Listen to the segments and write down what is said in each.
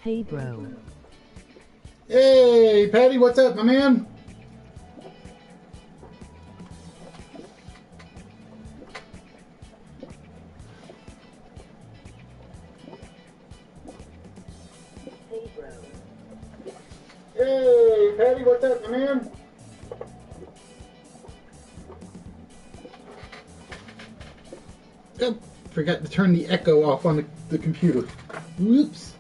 Hey, bro. Hey, Patty, what's up, my man? Hey, bro. Hey, Patty, what's up, my man? Oh, forgot to turn the echo off on the computer. Whoops.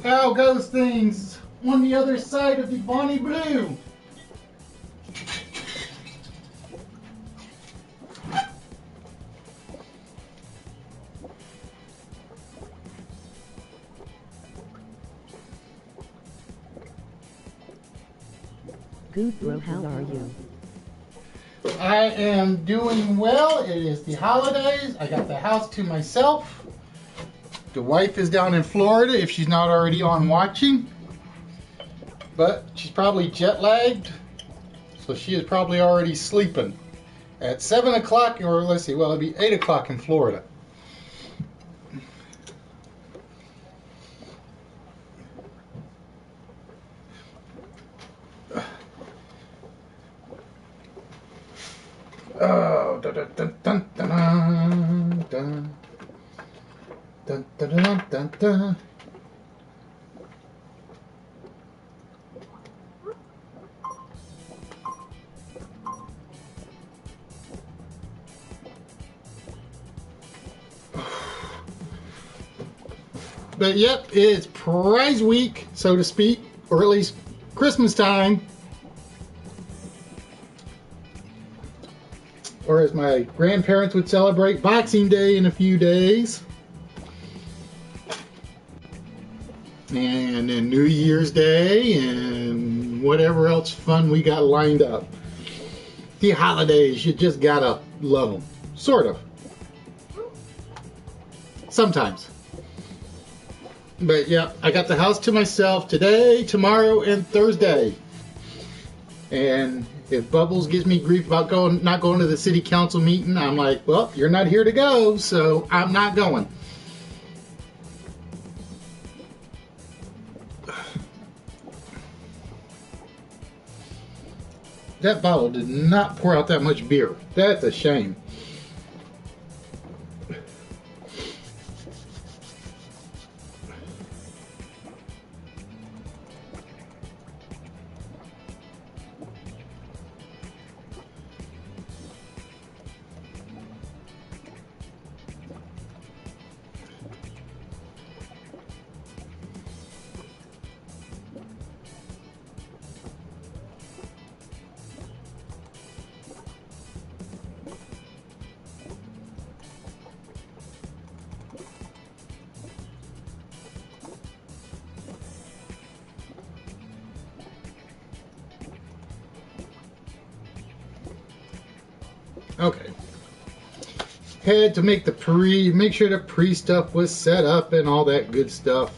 How goes things on the other side of the Bonnie Blue? Good, bro. How are you? I am doing well. It is the holidays. I got the house to myself. The wife is down in Florida if she's not already on watching. But she's probably jet lagged. So she is probably already sleeping. At 7 o'clock, or let's see, well, it'd be 8 o'clock in Florida. Oh, dun, dun, dun, dun, dun. But yep, it's prize week, so to speak, or at least Christmas time. Or as my grandparents would celebrate, Boxing Day in a few days. And then New Year's Day and whatever else fun we got lined up. The holidays, you just gotta love them. Sort of. Sometimes. But yeah, I got the house to myself today, tomorrow, and Thursday. And if Bubbles gives me grief about not going to the city council meeting, I'm like, well, you're not here to go, so I'm not going. That bottle did not pour out that much beer. That's a shame. Okay. Had to make sure the pre stuff was set up and all that good stuff.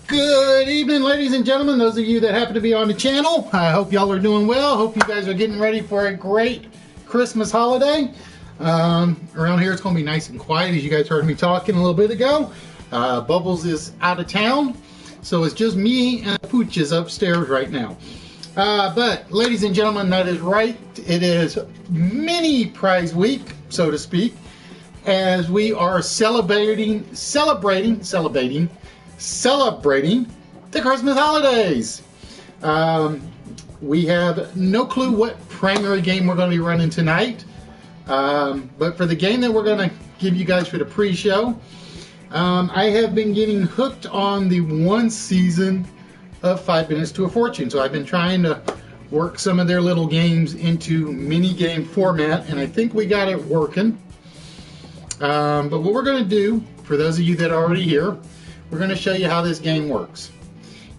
Good evening, ladies and gentlemen. Those of you that happen to be on the channel, I hope y'all are doing well. Hope you guys are getting ready for a great Christmas holiday. Around here, it's going to be nice and quiet, as you guys heard me talking a little bit ago. Bubbles is out of town, so it's just me and Pooch is upstairs right now. But, ladies and gentlemen, that is right. It is mini prize week, so to speak, as we are celebrating the Christmas holidays. We have no clue what primary game we're going to be running tonight. But for the game that we're going to give you guys for the pre-show, I have been getting hooked on the one season of 5 Minutes to a Fortune. So I've been trying to work some of their little games into mini game format, and I think we got it working. But what we're going to do, for those of you that are already here, we're going to show you how this game works.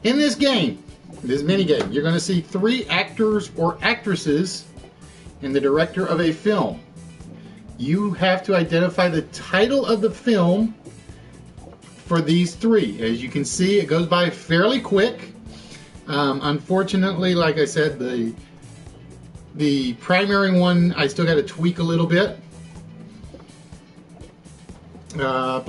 In this game, this mini game, you're going to see 3 actors or actresses and the director of a film. You have to identify the title of the film for these 3. As you can see, it goes by fairly quick. Unfortunately, like I said, the primary one I still got to tweak a little bit. And I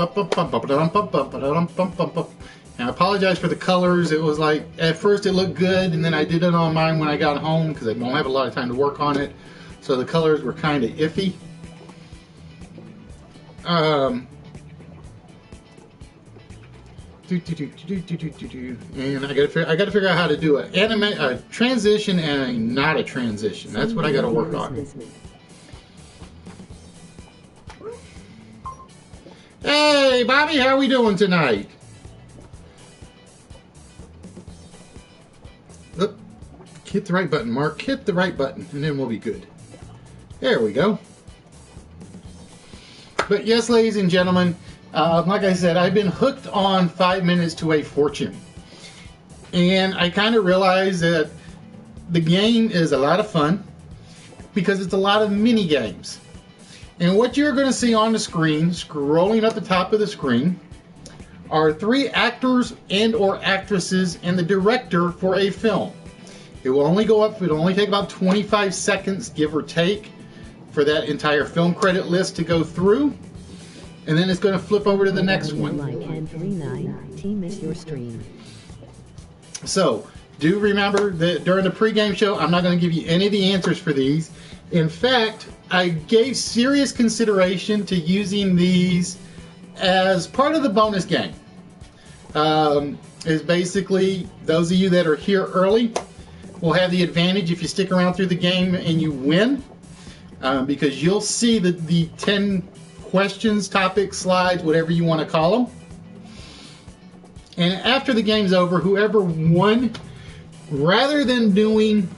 apologize for the colors. It was like, at first it looked good, and then I did it on mine when I got home because I won't have a lot of time to work on it. So the colors were kind of iffy. And I gotta figure out how to do a transition and a not a transition. That's what I gotta work on. Hey, Bobby, how are we doing tonight? Look, hit the right button, Mark. Hit the right button, and then we'll be good. There we go. But yes, ladies and gentlemen, like I said, I've been hooked on 5 Minutes to a Fortune. And I kind of realized that the game is a lot of fun because it's a lot of mini games. And what you're going to see on the screen, scrolling up the top of the screen, are 3 actors and or actresses and the director for a film. It will only go up, it'll only take about 25 seconds, give or take, for that entire film credit list to go through. And then it's going to flip over to the next one. So, do remember that during the pregame show, I'm not going to give you any of the answers for these. In fact, I gave serious consideration to using these as part of the bonus game. Is basically, those of you that are here early will have the advantage if you stick around through the game and you win. Because you'll see that the 10 questions, topics, slides, whatever you want to call them. And after the game's over, whoever won, rather than doing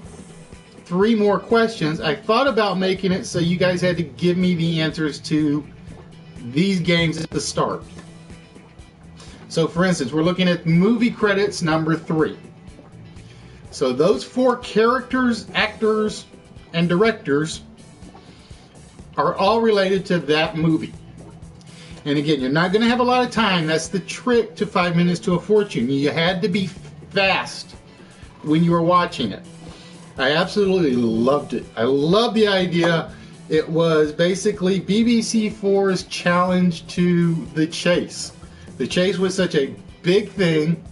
3 more questions, I thought about making it so you guys had to give me the answers to these games at the start. So for instance, we're looking at movie credits number 3. So those 4 characters, actors, and directors are all related to that movie. And again, you're not going to have a lot of time. That's the trick to 5 minutes to a fortune. You had to be fast when you were watching it. I absolutely loved it. I love the idea. It was basically BBC4's challenge to The Chase. The Chase was such a big thing,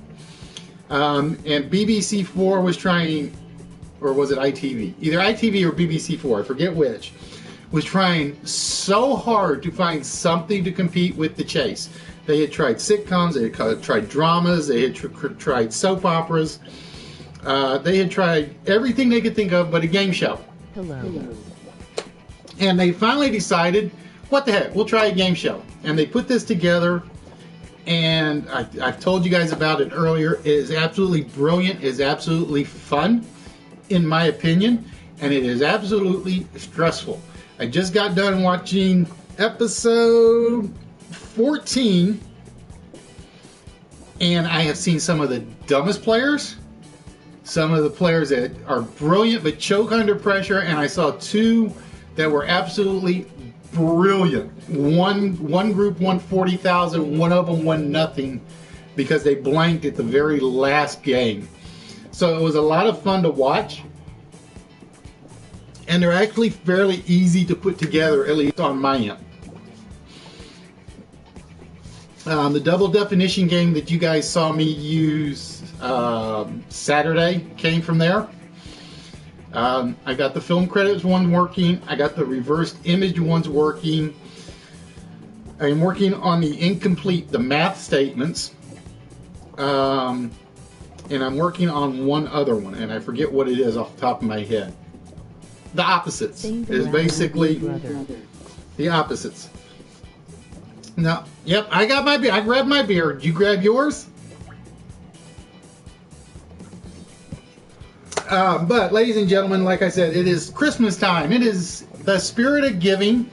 and BBC4 was trying, or was it ITV? Either ITV or BBC4, I forget which, was trying so hard to find something to compete with The Chase. They had tried sitcoms, they had tried dramas, they had tried soap operas. They had tried everything they could think of but a game show. Hello. And they finally decided, what the heck, we'll try a game show. And they put this together, and I've told you guys about it earlier. It is absolutely brilliant, it is absolutely fun, in my opinion, and it is absolutely stressful. I just got done watching episode 14, and I have seen some of the dumbest players, some of the players that are brilliant but choke under pressure, and I saw 2 that were absolutely brilliant. One group won 40,000, one of them won nothing because they blanked at the very last game. So it was a lot of fun to watch. And they're actually fairly easy to put together, at least on my end. The double definition game that you guys saw me use Saturday came from there. I got the film credits one working. I got the reversed image ones working. I'm working on the math statements. And I'm working on one other one, and I forget what it is off the top of my head. The opposites is basically the opposites. Now, yep, I got my beer. I grabbed my beer. Did you grab yours? But, ladies and gentlemen, like I said, it is Christmas time. It is the spirit of giving,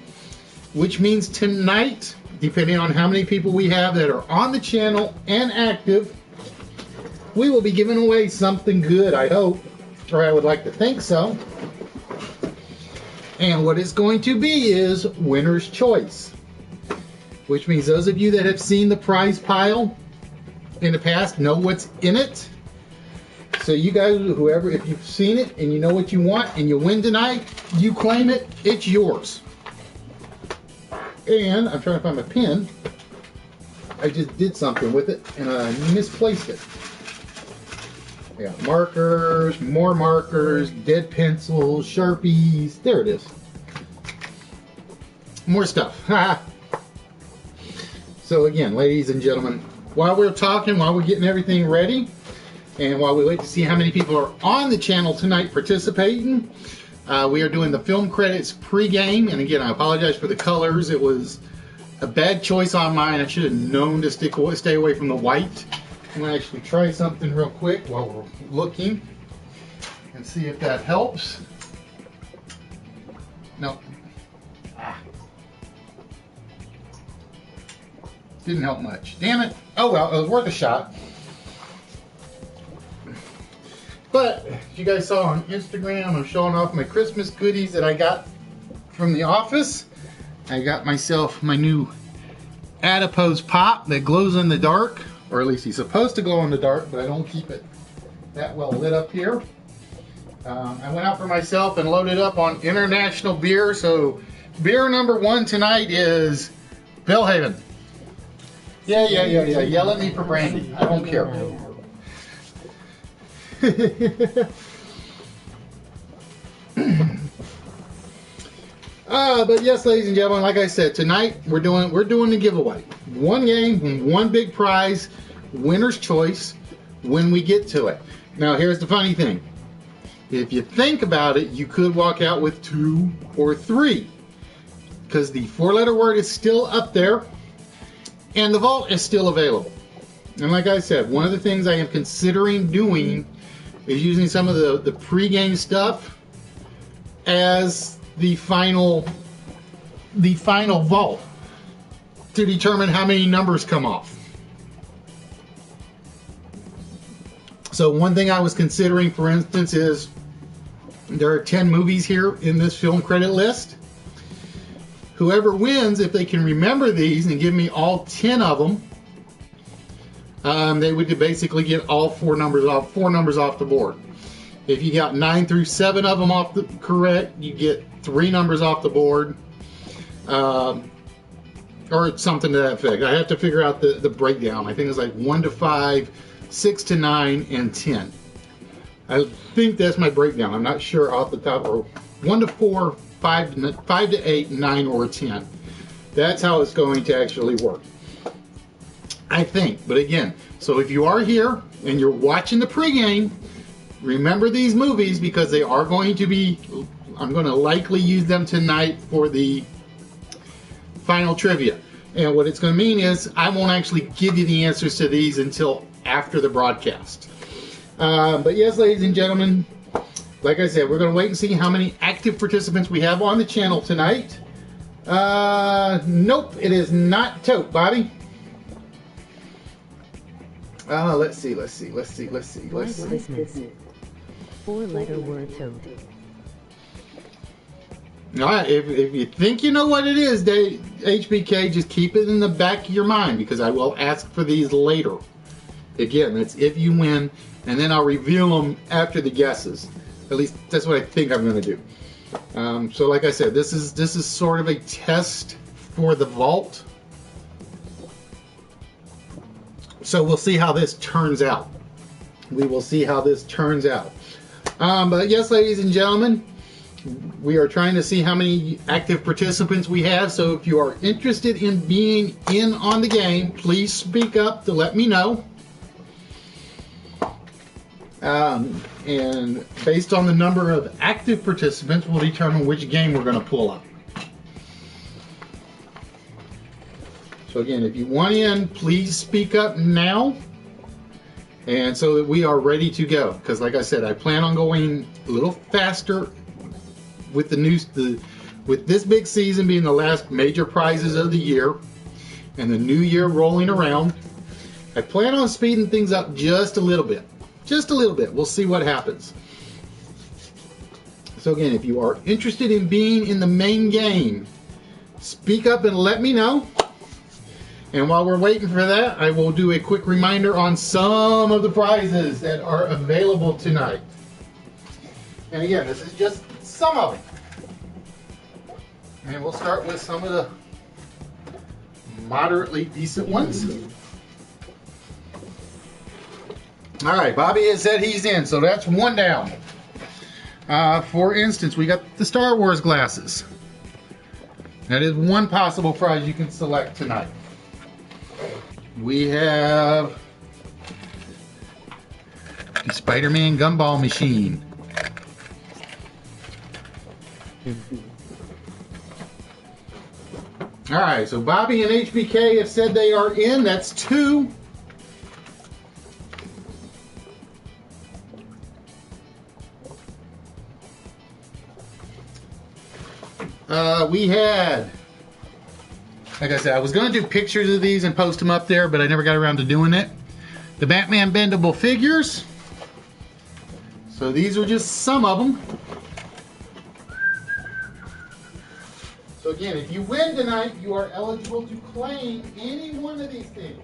which means tonight, depending on how many people we have that are on the channel and active, we will be giving away something good, I hope, or I would like to think so. And what it's going to be is winner's choice, which means those of you that have seen the prize pile in the past know what's in it. So you guys, whoever, if you've seen it and you know what you want and you win tonight, you claim it, it's yours. And I'm trying to find my pen. I just did something with it and I misplaced it. I got markers, more markers, dead pencils, Sharpies. There it is. More stuff. So again, ladies and gentlemen, while we're talking, while we're getting everything ready, and while we wait to see how many people are on the channel tonight participating, we are doing the film credits pre-game. And again, I apologize for the colors. It was a bad choice on mine. I should have known to stay away from the white. I'm going to actually try something real quick while we're looking and see if that helps. No. Didn't help much. Damn it. Oh well, it was worth a shot. But, as you guys saw on Instagram, I'm showing off my Christmas goodies that I got from the office. I got myself my new adipose pop that glows in the dark. Or at least he's supposed to glow in the dark, but I don't keep it that well lit up here. I went out for myself and loaded up on international beer. So beer number 1 tonight is Bellhaven. Yeah. Yell at me for brandy. I don't care. But yes, ladies and gentlemen, like I said, tonight we're doing the giveaway. One game, one big prize, winner's choice when we get to it. Now here's the funny thing. If you think about it, you could walk out with 2 or 3. because the 4-letter word is still up there and the vault is still available. And like I said, one of the things I am considering doing is using some of the pre-game stuff as the final vault to determine how many numbers come off. So one thing I was considering, for instance, is there are 10 movies here in this film credit list. Whoever wins, if they can remember these and give me all 10 of them, they would basically get all four numbers off the board. If you got 9 through 7 of them correct, you get 3 numbers off the board, or something to that effect. I have to figure out the breakdown. I think it's like 1 to 5, 6 to 9, and 10. I think that's my breakdown. I'm not sure off the top. Or 1 to 4, 5 to 8, 9, or 10. That's how it's going to actually work, I think. But again, so if you are here and you're watching the pregame, remember these movies, because they are going to be, I'm going to likely use them tonight for the final trivia. And what it's going to mean is I won't actually give you the answers to these until after the broadcast. But yes, ladies and gentlemen, like I said, we're going to wait and see how many active participants we have on the channel tonight. Nope, it is not Tote, Bobby. Let's see. 4-letter word Tote. All right, if you think you know what it is, HBK, just keep it in the back of your mind, because I will ask for these later. Again, that's if you win, and then I'll reveal them after the guesses. At least that's what I think I'm going to do. So like I said, this is sort of a test for the vault. So we'll see how this turns out. We will see how this turns out. But yes, ladies and gentlemen, we are trying to see how many active participants we have. So if you are interested in being in on the game, please speak up to let me know. And based on the number of active participants, we'll determine which game we're going to pull up. So again, if you want in, please speak up now, and so that we are ready to go. Because like I said, I plan on going a little faster with with this big season being the last major prizes of the year, and the new year rolling around. I plan on speeding things up just a little bit. Just a little bit. We'll see what happens. So again, if you are interested in being in the main game, speak up and let me know. And while we're waiting for that, I will do a quick reminder on some of the prizes that are available tonight. And again, this is just some of them. And we'll start with some of the moderately decent ones. All right, Bobby has said he's in, so that's one down. For instance, we got the Star Wars glasses. That is one possible prize you can select tonight. We have the Spider-Man gumball machine. All right, so Bobby and HBK have said they are in. That's 2. We had, like I said, I was going to do pictures of these and post them up there, but I never got around to doing it. The Batman bendable figures. So these are just some of them. So again, if you win tonight, you are eligible to claim any one of these things.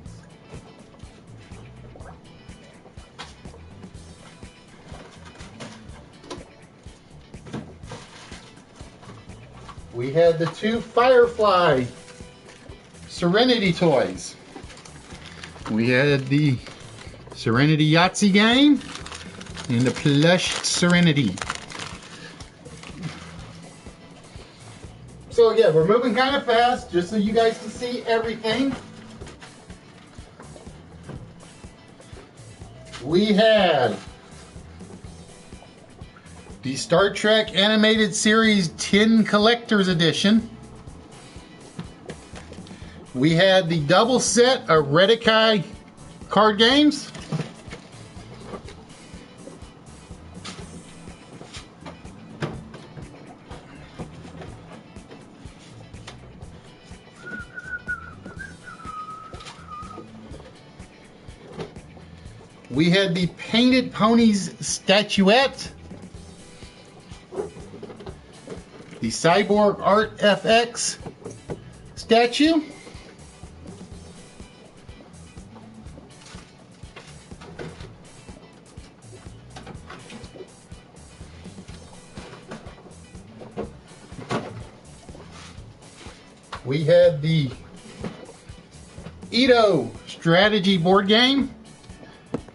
We had the 2 Firefly Serenity toys. We had the Serenity Yahtzee game and the plush Serenity. So again, we're moving kind of fast just so you guys can see everything. We had the Star Trek Animated Series Tin Collector's Edition. We had the double set of Redikai card games. We had the Painted Ponies statuette, the Cyborg Art FX statue, we had the Ito strategy board game,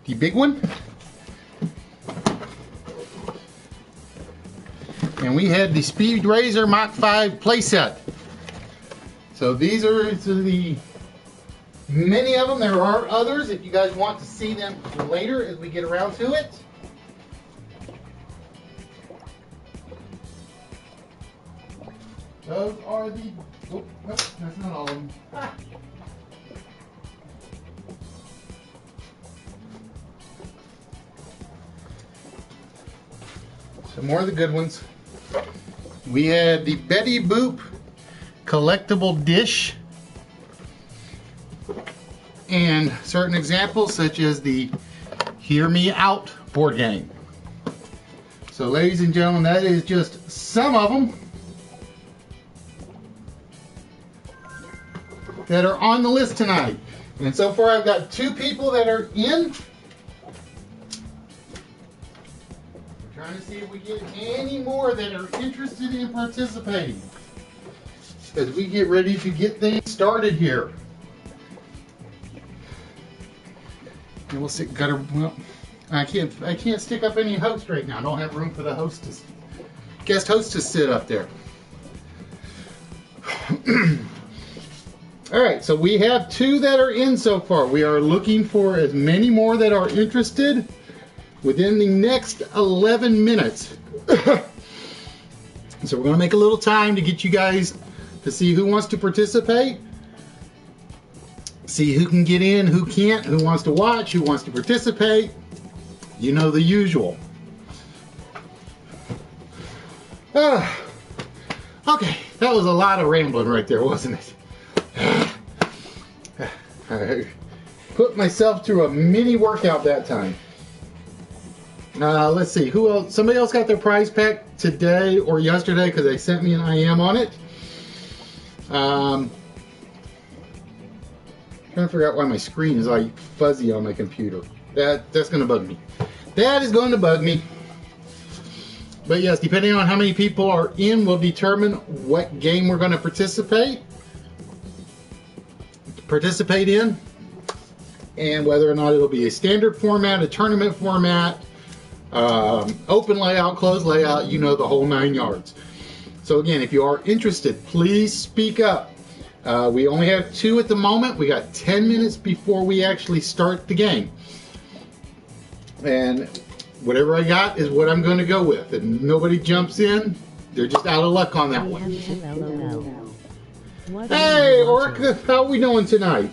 the big one, and we had the Speed Razor Mach 5 playset. So these are the many of them. There are others if you guys want to see them later as we get around to it. Those are the, oh, nope, that's not all of them. Ah. Some more of the good ones. We had the Betty Boop collectible dish, and certain examples such as the Hear Me Out board game. So ladies and gentlemen, that is just some of them that are on the list tonight. And so far I've got 2 people that are in. Trying to see if we get any more that are interested in participating as we get ready to get things started here. And we'll sit. Well, I can't stick up any host right now. I don't have room for the hostess, guest host to sit up there. All right, so we have 2 that are in so far. We are looking for as many more that are interested within the next 11 minutes. So we're going to make a little time to get you guys to see who wants to participate, see who can get in, who can't, who wants to watch, who wants to participate. You know the usual. Okay, that was a lot of rambling right there, wasn't it? I put myself through a mini workout that time. Let's see, who else? Somebody else got their prize pack today or yesterday because they sent me an IM on it. Trying to figure out why my screen is like fuzzy on my computer. That's going to bug me. That is going to bug me. But yes, depending on how many people are in, will determine what game we're going to participate in, and whether or not it'll be a standard format, a tournament format, open layout, closed layout, you know, the whole 9 yards. So again, if you are interested, please speak up. We only have 2 at the moment. We got 10 minutes before we actually start the game. And whatever I got is what I'm going to go with. And nobody jumps in, they're just out of luck on that one. Hey, Orca, how are we doing tonight?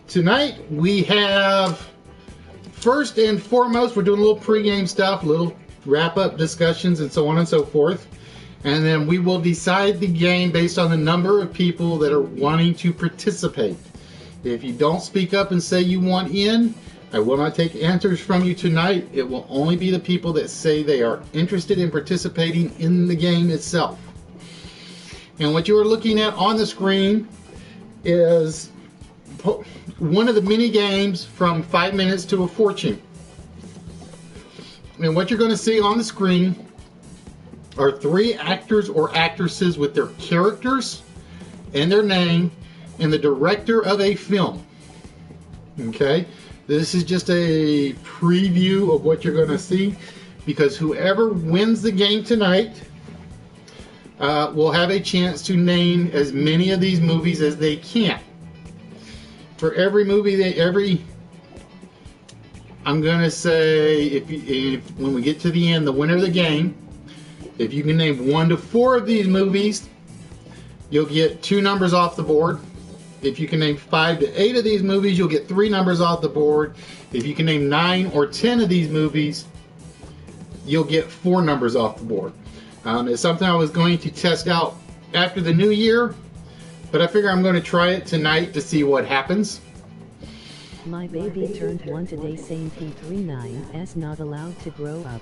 Tonight we have, first and foremost, we're doing a little pregame stuff, little wrap-up discussions and so on and so forth. And then we will decide the game based on the number of people that are wanting to participate. If you don't speak up and say you want in, I will not take answers from you tonight. It will only be the people that say they are interested in participating in the game itself. And what you are looking at on the screen is one of the mini games from 5 minutes to a fortune. And what you're going to see on the screen are 3 actors or actresses with their characters and their name and the director of a film. Okay, this is just a preview of what you're going to see, because whoever wins the game tonight will have a chance to name as many of these movies as they can. For every movie, I'm going to say, if when we get to the end, the winner of the game If you can name 1 to 4 of these movies, you'll get 2 numbers off the board. If you can name 5 to 8 of these movies, you'll get 3 numbers off the board. If you can name 9 or 10 of these movies, you'll get 4 numbers off the board. It's something I was going to test out after the new year, but I figure I'm going to try it tonight to see what happens. My baby turned 1 today, saying T39 is not allowed to grow up.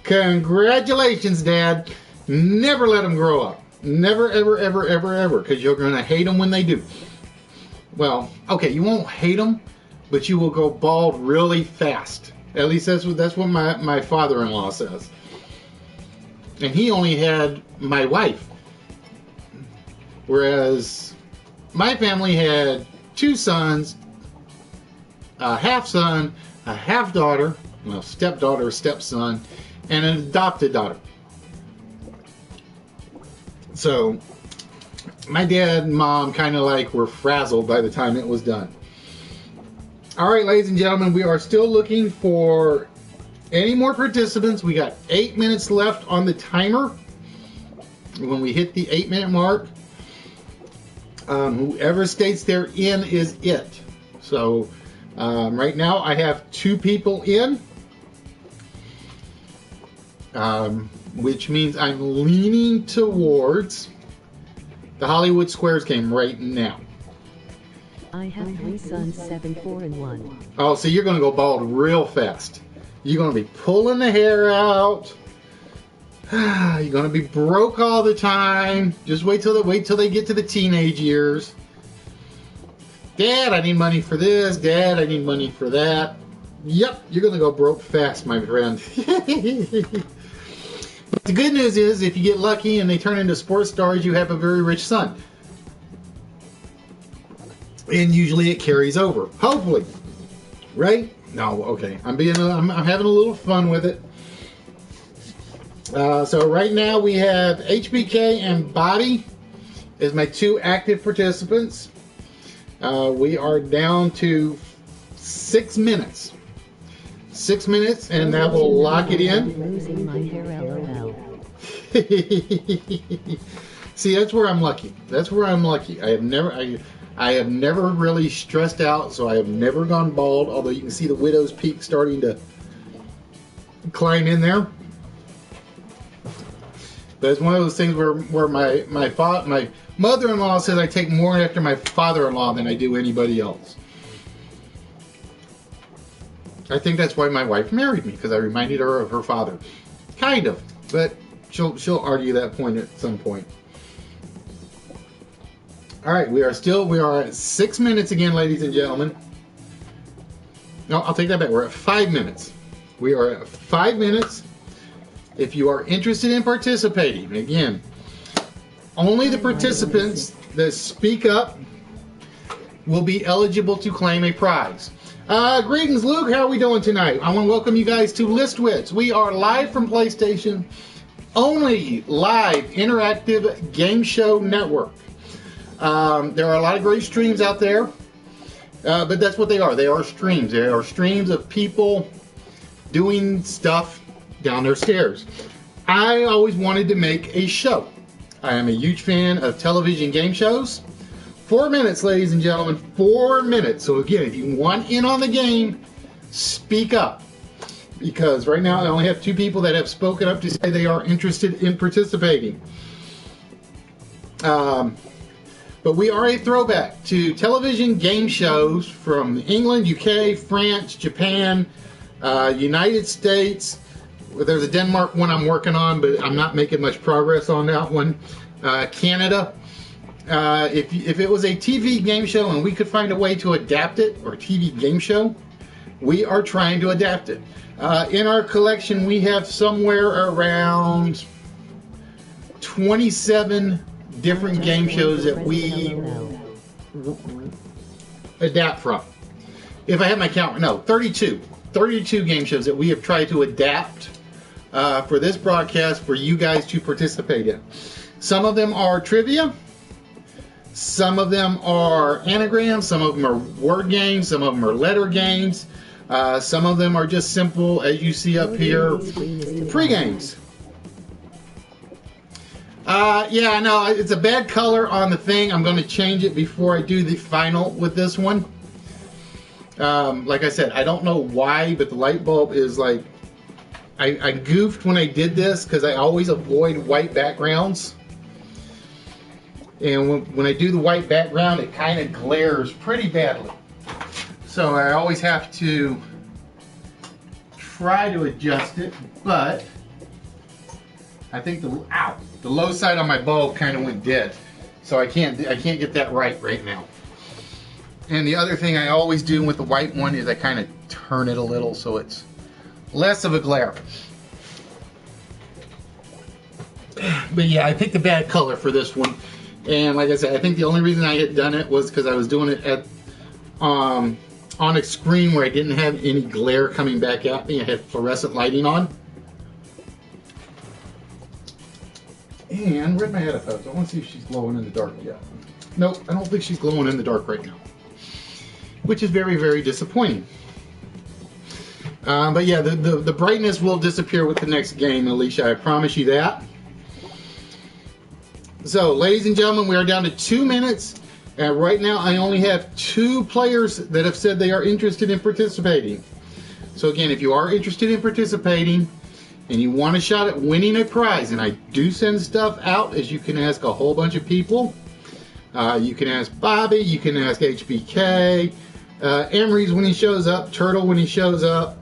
Congratulations, Dad. Never let them grow up. Never, ever, ever, ever, ever, because you're going to hate them when they do. Well, okay, you won't hate them, but you will go bald really fast. At least that's what my father-in-law says. And he only had my wife. Whereas my family had 2 sons, a half son, a half daughter, well, stepdaughter, stepson, and an adopted daughter. So my dad and mom kind of like were frazzled by the time it was done. All right, ladies and gentlemen, we are still looking for any more participants. We got 8 minutes left on the timer. When we hit the 8-minute mark, whoever states they're in is it. So right now I have 2 people in, which means I'm leaning towards the Hollywood Squares game right now. I have 3 sons, 7, 4, and 1. Oh, so you're going to go bald real fast. You're going to be pulling the hair out. You're going to be broke all the time. Just wait till they get to the teenage years. Dad, I need money for this. Dad, I need money for that. Yep, you're going to go broke fast, my friend. The good news is, if you get lucky and they turn into sports stars, you have a very rich son. And usually it carries over. Hopefully. Right? No, okay. I'm having a little fun with it. So right now we have HBK and Body as my 2 active participants. We are down to 6 minutes. 6 minutes, and that will lock it in. Losing my hair, LOL. See, that's where I'm lucky. That's where I'm lucky. I have never really stressed out, so I have never gone bald. Although you can see the widow's peak starting to climb in there. But it's one of those things where my mother-in-law says I take more after my father-in-law than I do anybody else. I think that's why my wife married me, because I reminded her of her father. Kind of, but she'll argue that point at some point. All right, we are at 6 minutes again, ladies and gentlemen. No, I'll take that back. We're at 5 minutes. We are at 5 minutes. If you are interested in participating, again, only the participants that speak up will be eligible to claim a prize. Greetings, Luke. How are we doing tonight? I want to welcome you guys to Wits. We are live from PlayStation, only live interactive game show network. There are a lot of great streams out there, but that's what they are. They are streams. They are streams of people doing stuff down their stairs. I always wanted to make a show. I am a huge fan of television game shows. 4 minutes, ladies and gentlemen, 4 minutes. So again, if you want in on the game, speak up. Because right now I only have 2 people that have spoken up to say they are interested in participating. But we are a throwback to television game shows from England, UK, France, Japan, United States. There's a Denmark one I'm working on, but I'm not making much progress on that one. Canada. If it was a TV game show and we could find a way to adapt it, or a TV game show, we are trying to adapt it. In our collection, we have somewhere around 27 different game shows that we adapt from. If I have my count, no, 32 game shows that we have tried to adapt for this broadcast for you guys to participate in. Some of them are trivia, some of them are anagrams, some of them are word games, some of them are letter games. Some of them are just simple, as you see up here, pre-games. Yeah, I know it's a bad color on the thing. I'm going to change it before I do the final with this one. Like I said, I don't know why, but the light bulb is like, I goofed when I did this because I always avoid white backgrounds. And when I do the white background, it kind of glares pretty badly. So I always have to try to adjust it, but I think the low side on my bulb kind of went dead. So I can't get that right now. And the other thing I always do with the white one is I kind of turn it a little so it's less of a glare. But yeah, I picked a bad color for this one. And like I said, I think the only reason I had done it was because I was doing it at on a screen where I didn't have any glare coming back at me. I had fluorescent lighting on. And where'd my headphones? I want to see if she's glowing in the dark yet. Nope, I don't think she's glowing in the dark right now, which is very, very disappointing. But yeah, the brightness will disappear with the next game, Alicia. I promise you that. So, ladies and gentlemen, we are down to 2 minutes. And right now, I only have 2 players that have said they are interested in participating. So again, if you are interested in participating and you want a shot at winning a prize, and I do send stuff out, as you can ask a whole bunch of people. You can ask Bobby, you can ask HBK, Emery's when he shows up, Turtle when he shows up,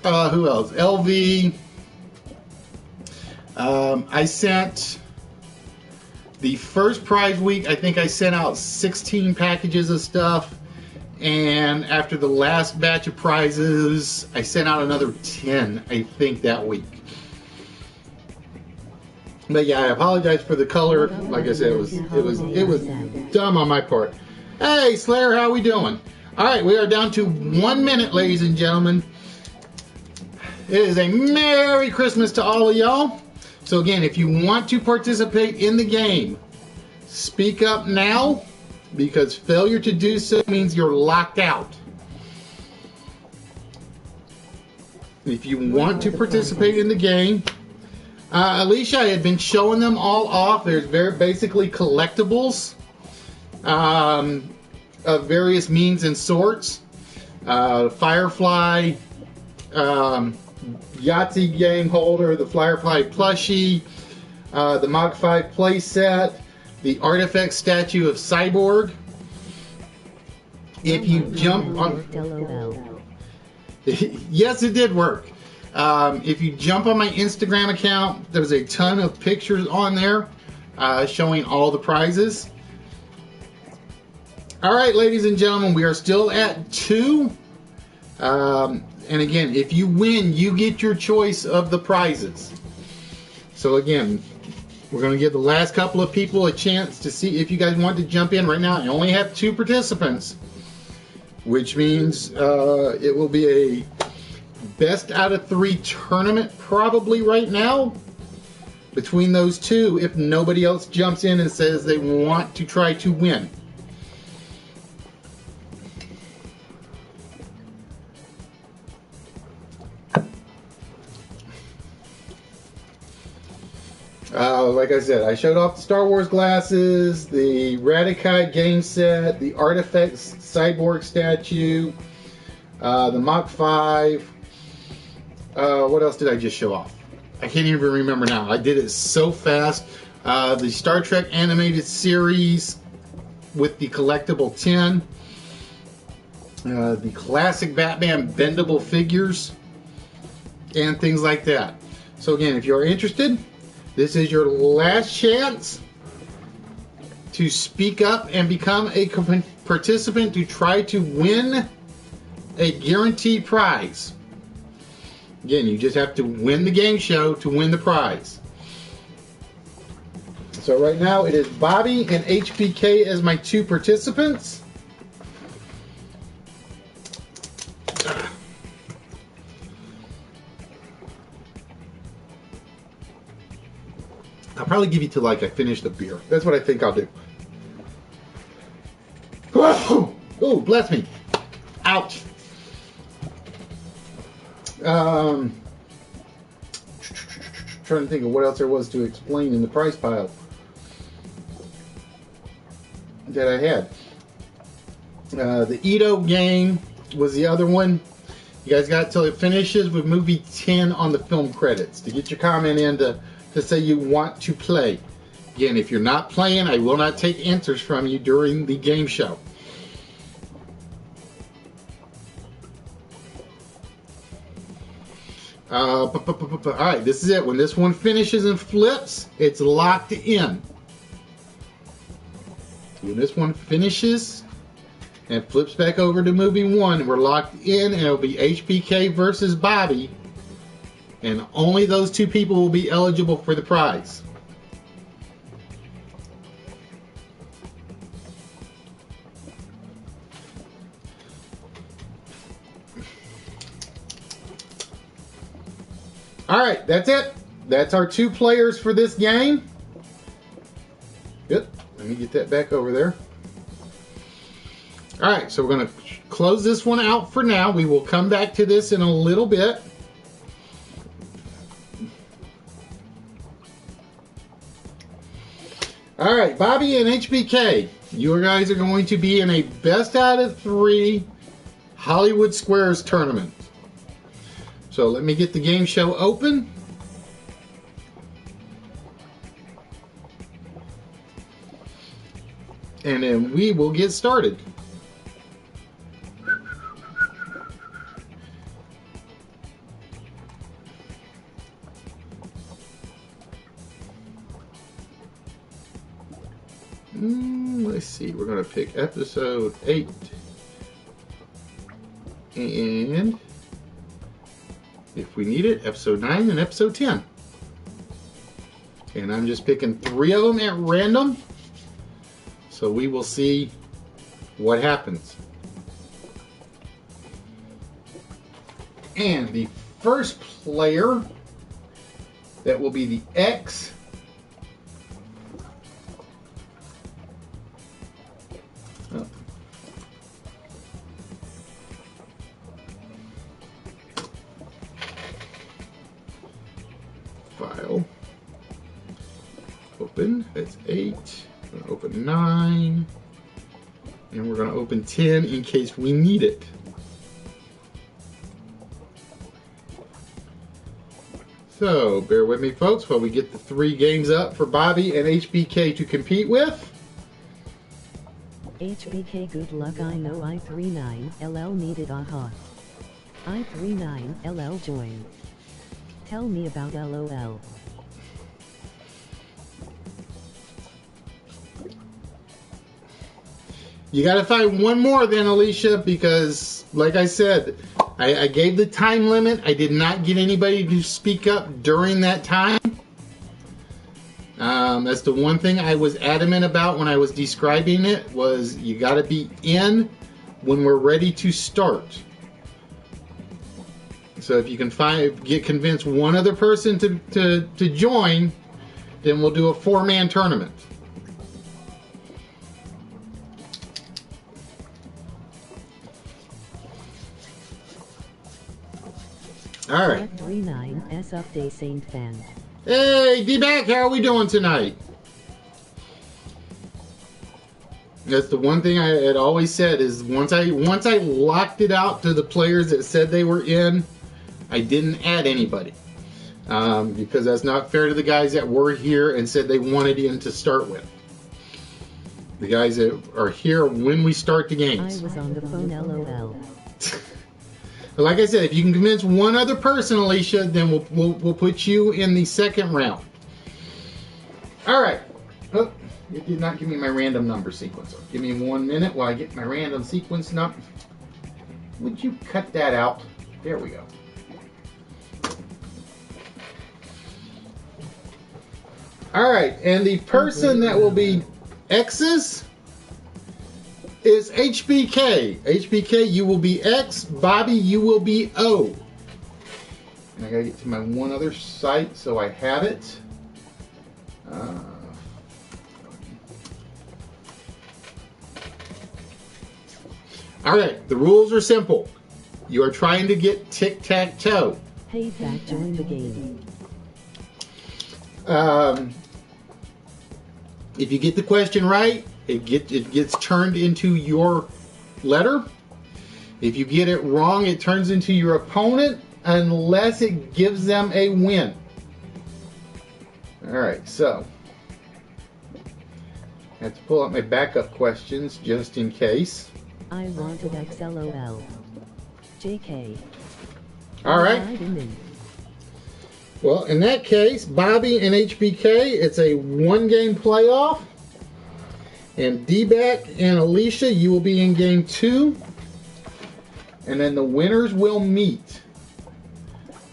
who else? LV. I sent the first prize week, I think I sent out 16 packages of stuff, and after the last batch of prizes, I sent out another 10, I think, that week. But yeah, I apologize for the color. Like I said, it was dumb on my part. Hey, Slayer, how we doing? All right, we are down to 1 minute, ladies and gentlemen. It is a Merry Christmas to all of y'all. So again, if you want to participate in the game, speak up now, because failure to do so means you're locked out. If you want to participate in the game, Alicia, I had been showing them all off. There's basically collectibles of various means and sorts. Firefly, Yahtzee game holder, the Firefly plushie, the Mach 5 playset, the Artifact statue of Cyborg. If you jump on... Yes, it did work. If you jump on my Instagram account, there's a ton of pictures on there showing all the prizes. All right, ladies and gentlemen, we are still at 2. And again, if you win, you get your choice of the prizes. So again, we're going to give the last couple of people a chance to see if you guys want to jump in. Right now, I only have 2 participants, which means it will be a best out of 3 tournament probably right now between those 2, if nobody else jumps in and says they want to try to win. Like I said, I showed off the Star Wars glasses, the Radikai game set, the Artifacts Cyborg statue, the Mach 5. What else did I just show off? I can't even remember now. I did it so fast. The Star Trek animated series with the collectible tin. The classic Batman bendable figures. And things like that. So again, if you're interested, this is your last chance to speak up and become a participant to try to win a guaranteed prize. Again, you just have to win the game show to win the prize. So right now it is Bobby and HBK as my 2 participants. I'll probably give you till like I finish the beer. That's what I think I'll do. Oh, bless me. Ouch. Trying to think of what else there was to explain in the prize pile that I had. The Ito game was the other one. You guys got till it finishes with movie 10 on the film credits to get your comment in to say you want to play. Again, if you're not playing, I will not take answers from you during the game show. Alright, this is it. When this one finishes and flips, it's locked in. When this one finishes and flips back over to movie 1, we're locked in, and it'll be HBK versus Bobby, and only those two people will be eligible for the prize. Alright, that's it. That's our 2 players for this game. Yep, let me get that back over there. Alright, so we're going to close this one out for now. We will come back to this in a little bit. Alright, Bobby and HBK, you guys are going to be in a best out of 3 Hollywood Squares tournament. So let me get the game show open. And then we will get started. Let's see, we're going to pick episode 8. And if we need it, episode 9 and episode 10. And I'm just picking 3 of them at random. So we will see what happens. And the first player that will be the X file. Open. That's 8. We're going to open 9. And we're going to open 10 in case we need it. So, bear with me, folks, while we get the 3 games up for Bobby and HBK to compete with. HBK, good luck. I know I39 LL needed aha. I39 LL join. Tell me about LOL. You gotta find one more then, Alicia, because, like I said, I gave the time limit. I did not get anybody to speak up during that time. That's the one thing I was adamant about when I was describing it, was you gotta be in when we're ready to start. So if you can convince one other person to join, then we'll do a 4-man tournament. All right. 39S update Saint fan. Hey, D-Back, how are we doing tonight? That's the one thing I had always said, is once I locked it out to the players that said they were in, I didn't add anybody. Because that's not fair to the guys that were here and said they wanted in to start with. The guys that are here when we start the games. I was on the phone, LOL. Like I said, if you can convince one other person, Alicia, then we'll put you in the second round. All right. Oh, it did not give me my random number sequence. Give me 1 minute while I get my random sequence number. Would you cut that out? There we go. All right, and the person that will be X's is HBK. HBK, you will be X. Bobby, you will be O. And I gotta get to my one other site so I have it. All right, the rules are simple. You are trying to get tic-tac-toe. Hey, back, join the game. If you get the question right, it gets turned into your letter. If you get it wrong, it turns into your opponent, unless it gives them a win. All right, so I have to pull out my backup questions just in case. I wanted XLOL. JK. All right. Well, in that case, Bobby and HBK, it's a one-game playoff. And D-Back and Alicia, you will be in game 2. And then the winners will meet.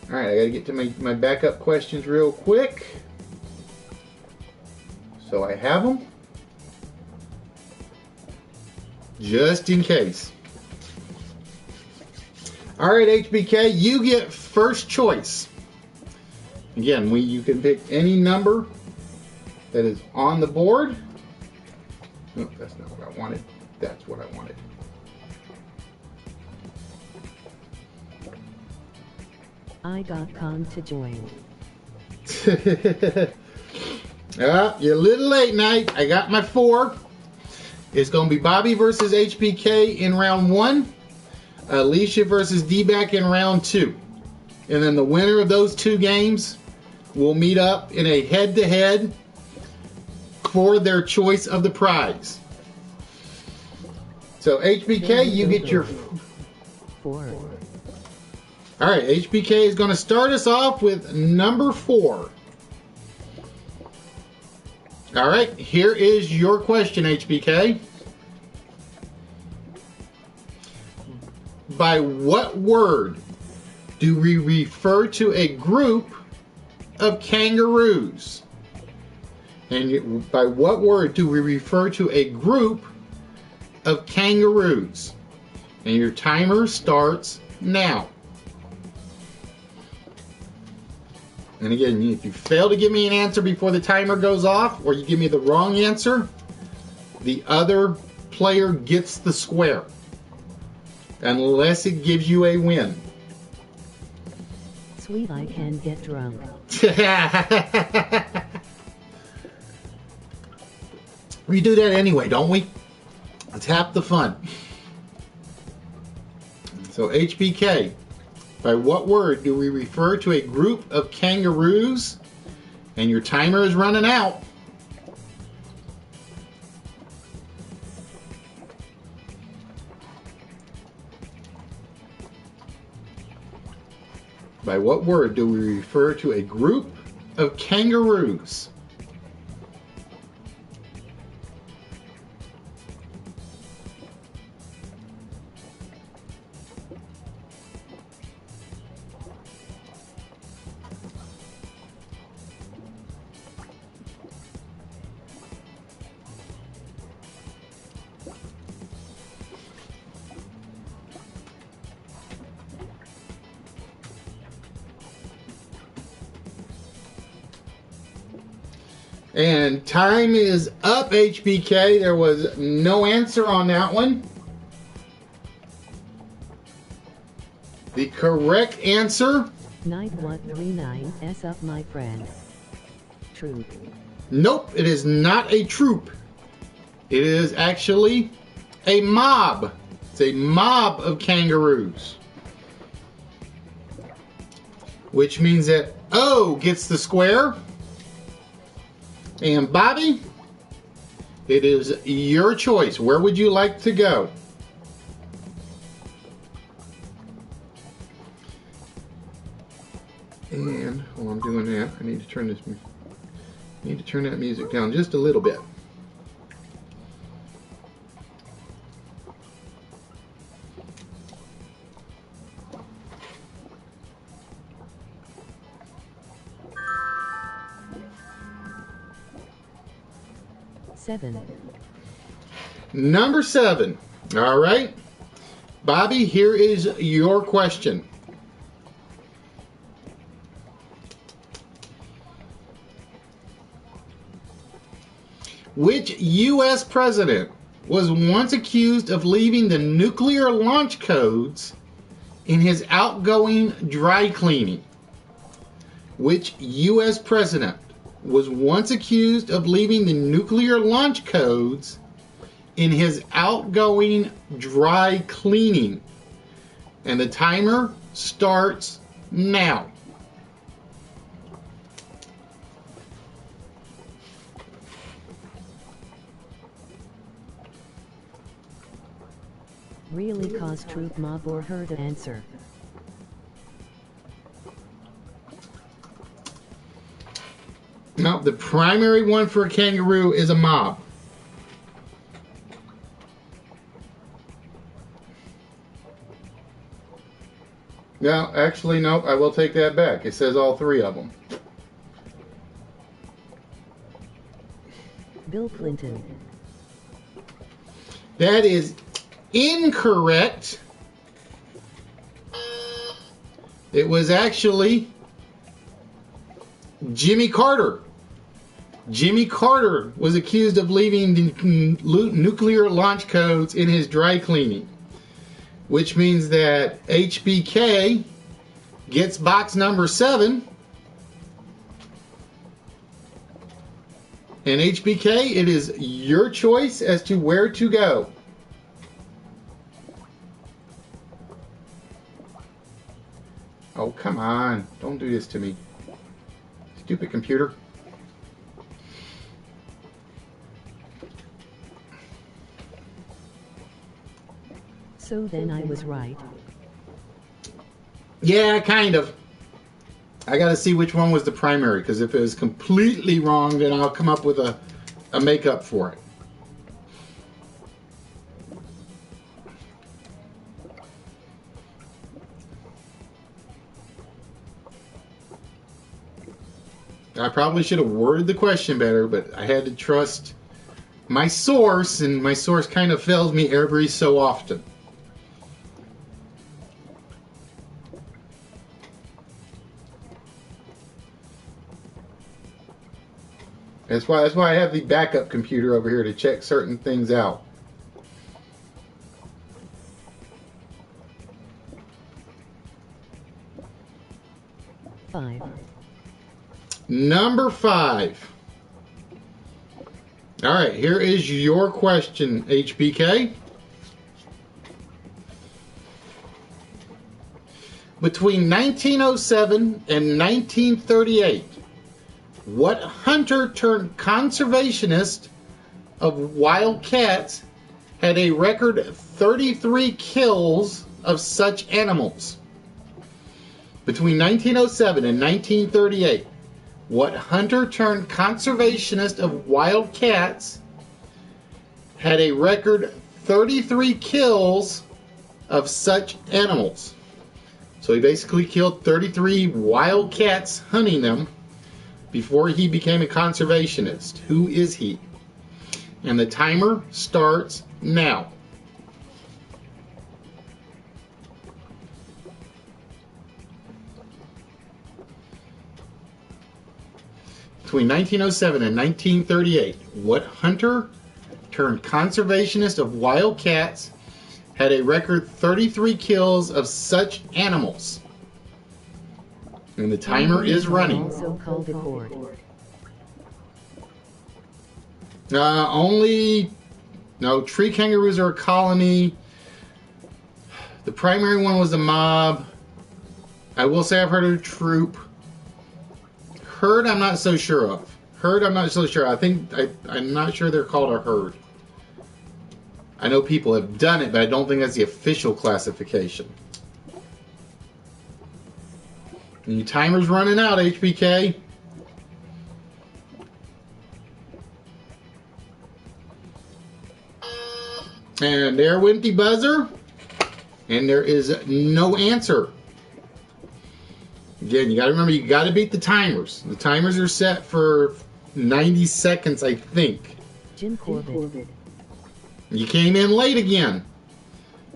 All right, I got to get to my backup questions real quick. So I have them. Just in case. All right, HBK, you get first choice. Again, you can pick any number that is on the board. No, that's not what I wanted. That's what I wanted. I got Con to join. You're a little late, Knight. I got my 4. It's going to be Bobby versus HBK in round 1. Alicia versus D-Back in round 2. And then the winner of those 2 games will meet up in a head-to-head for their choice of the prize. So HBK, you get your 4. All right, HBK is going to start us off with number 4. All right, here is your question, HBK. By what word do we refer to a group of kangaroos? And by what word do we refer to a group of kangaroos? And your timer starts now. And again, if you fail to give me an answer before the timer goes off, or you give me the wrong answer, the other player gets the square. Unless it gives you a win. Sweet, I can get drunk. We do that anyway, don't we? It's half the fun. So HBK, by what word do we refer to a group of kangaroos? And your timer is running out. By what word do we refer to a group of kangaroos? And time is up, HBK. There was no answer on that one. The correct answer... 9139 S up, my friend. Troop. Nope, it is not a troop. It is actually a mob. It's a mob of kangaroos. Which means that O gets the square. And Bobby, it is your choice. Where would you like to go? And while I'm doing that, I need to turn that music down just a little bit. Number 7. All right. Bobby, here is your question. Which U.S. president was once accused of leaving the nuclear launch codes in his outgoing dry cleaning? Which U.S. president was once accused of leaving the nuclear launch codes in his outgoing dry cleaning? And the timer starts now. Really cause troop mob or herd answer. No, the primary one for a kangaroo is a mob. No, actually, no, I will take that back. It says all three of them. Bill Clinton. That is incorrect. It was actually Jimmy Carter. Jimmy Carter was accused of leaving the nuclear launch codes in his dry cleaning, which means that HBK gets box number 7. And HBK, it is your choice as to where to go. Oh, come on. Don't do this to me. Stupid computer. So then I was right. Yeah, kind of. I got to see which one was the primary, because if it was completely wrong, then I'll come up with a makeup for it. I probably should have worded the question better, but I had to trust my source, and my source kind of fails me every so often. That's why I have the backup computer over here to check certain things out. Number 5. All right, here is your question, HBK. Between 1907 and 1938, what hunter turned conservationist of wild cats had a record 33 kills of such animals? Between 1907 and 1938, what hunter turned conservationist of wild cats had a record 33 kills of such animals? So he basically killed 33 wild cats hunting them before he became a conservationist. Who is he? And the timer starts now. Between 1907 and 1938, what hunter turned conservationist of wild cats had a record 33 kills of such animals? And the timer is running. Also called a horde. Tree kangaroos are a colony. The primary one was a mob. I will say I've heard of a troop. Herd, I'm not so sure of. Herd, I'm not so sure. I'm not sure they're called a herd. I know people have done it, but I don't think that's the official classification. And your timer's running out, HBK. And there went the buzzer. And there is no answer. Again, you got to remember, you got to beat the timers. The timers are set for 90 seconds, I think. Jim Corbett. You came in late again.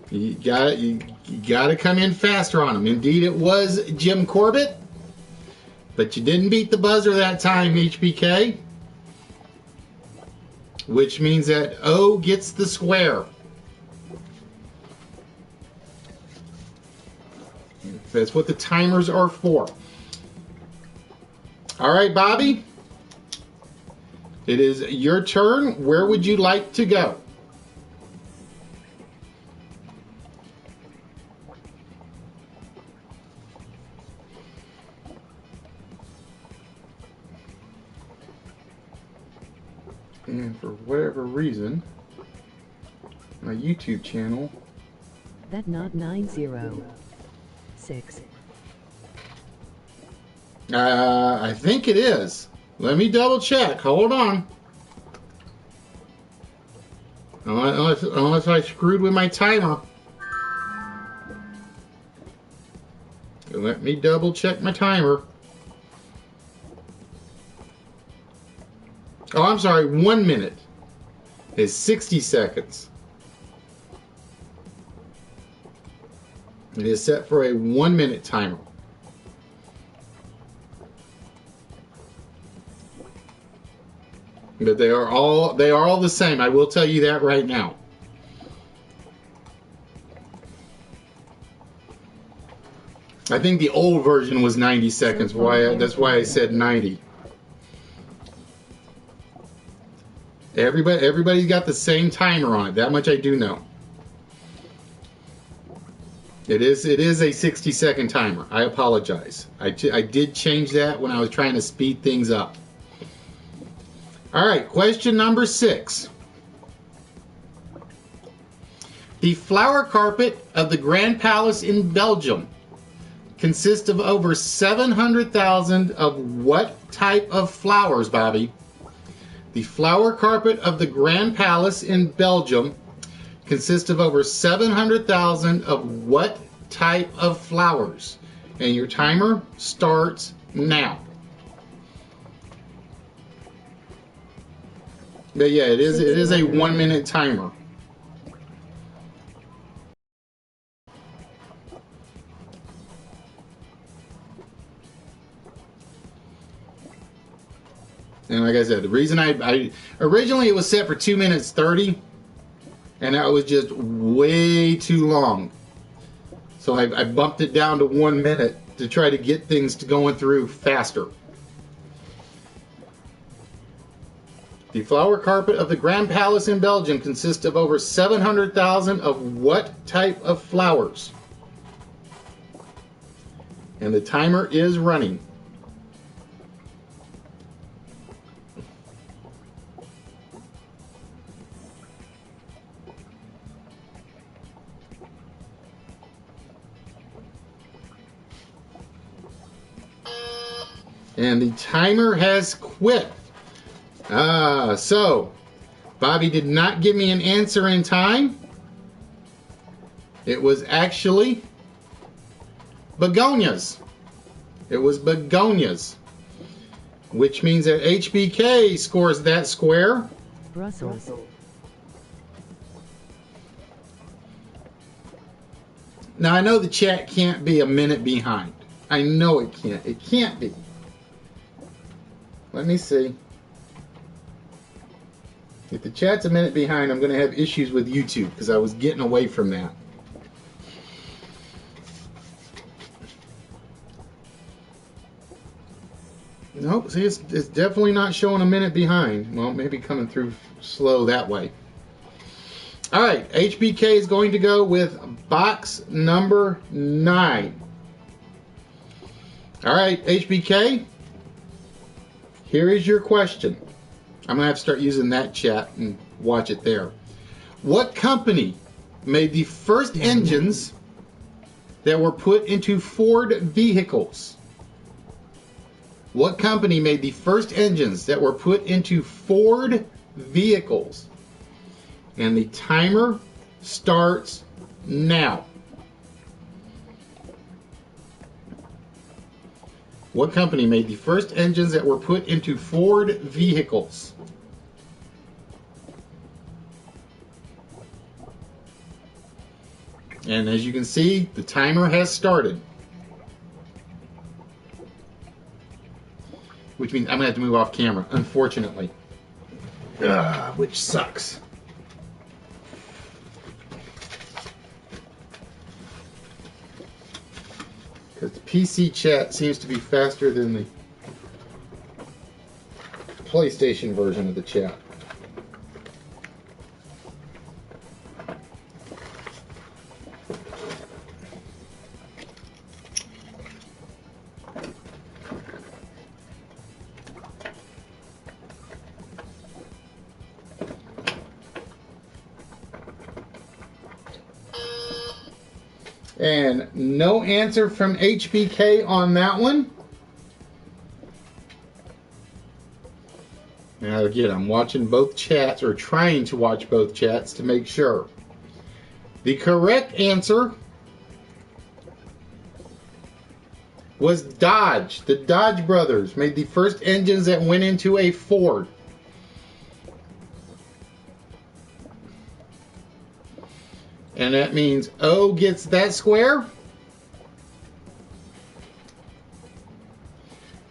You got to come in faster on them. Indeed, it was Jim Corbett, but you didn't beat the buzzer that time, HBK. Which means that O gets the square. That's what the timers are for. All right, Bobby. It is your turn. Where would you like to go? And for whatever reason, my YouTube channel. That not 906. I think it is. Let me double check. Hold on. Unless I screwed with my timer. Let me double check my timer. Oh, I'm sorry. 1 minute is 60 seconds. It is set for a 1 minute timer. But they are all the same. I will tell you that right now. I think the old version was 90 seconds. That's why I said 90. Everybody's got the same timer on it. That much I do know. It is a 60-second timer. I apologize. I did change that when I was trying to speed things up. All right, question number 6. The flower carpet of the Grand Palace in Belgium consists of over 700,000 of what type of flowers, Bobby? The flower carpet of the Grand Palace in Belgium consists of over 700,000 of what type of flowers? And your timer starts now. But yeah, it is a 1 minute timer. And like I said, the reason I originally it was set for 2 minutes 30, and that was just way too long. So I bumped it down to 1 minute to try to get things going through faster. The flower carpet of the Grand Palace in Belgium consists of over 700,000 of what type of flowers? And the timer is running. And the timer has quit. So Bobby did not give me an answer in time. It was actually begonias. It was begonias. Which means that HBK scores that square. Brussels. Now I know the chat can't be a minute behind. I know it can't. It can't be. Let me see. If the chat's a minute behind, I'm going to have issues with YouTube because I was getting away from that. Nope, see, it's definitely not showing a minute behind. Well, maybe coming through slow that way. All right, HBK is going to go with box number 9. All right, HBK, here is your question. I'm going to have to start using that chat and watch it there. What company made the first engines that were put into Ford vehicles? What company made the first engines that were put into Ford vehicles? And the timer starts now. What company made the first engines that were put into Ford vehicles? And as you can see, the timer has started. Which means I'm going to have to move off camera, unfortunately. Which sucks. Because the PC chat seems to be faster than the PlayStation version of the chat. And no answer from HBK on that one. Now again, I'm watching both chats, or trying to watch both chats to make sure. The correct answer was Dodge. The Dodge brothers made the first engines that went into a Ford. And that means O gets that square.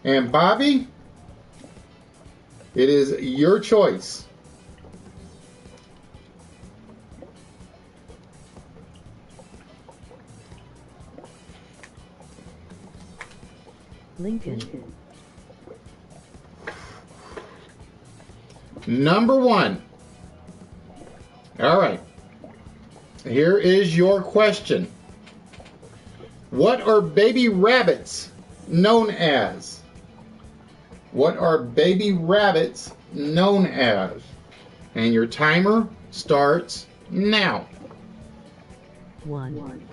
And Bobby, it is your choice. Lincoln. Number one. All right. Here is your question. What are baby rabbits known as? What are baby rabbits known as? And your timer starts now. 1.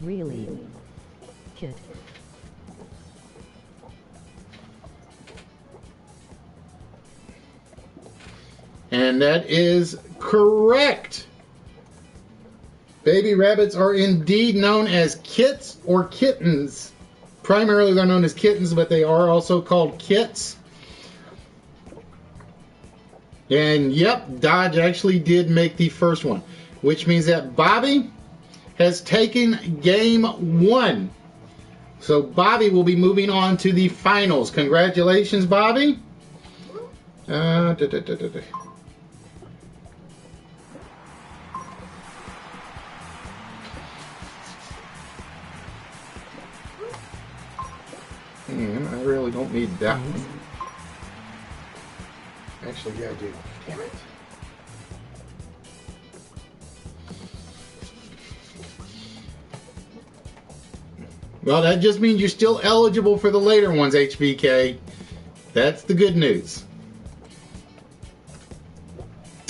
Really? Kid. And that is correct. Baby rabbits are indeed known as kits or kittens. Primarily they're known as kittens, but they are also called kits. And yep, Dodge actually did make the first one, which means that Bobby has taken game 1. So Bobby will be moving on to the finals. Congratulations, Bobby. And I really don't need that one. Actually, yeah, I do. Damn it. Well, that just means you're still eligible for the later ones, HBK. That's the good news.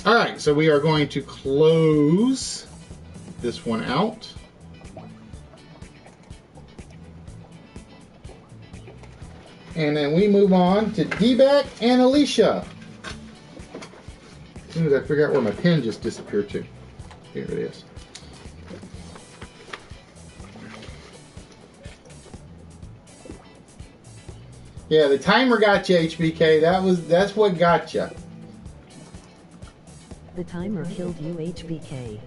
All right, so we are going to close this one out. And then we move on to D-Back and Alicia. As soon as I figure out where my pen just disappeared to. Here it is. Yeah, the timer got you, HBK. That's what got you. The timer killed you, HBK.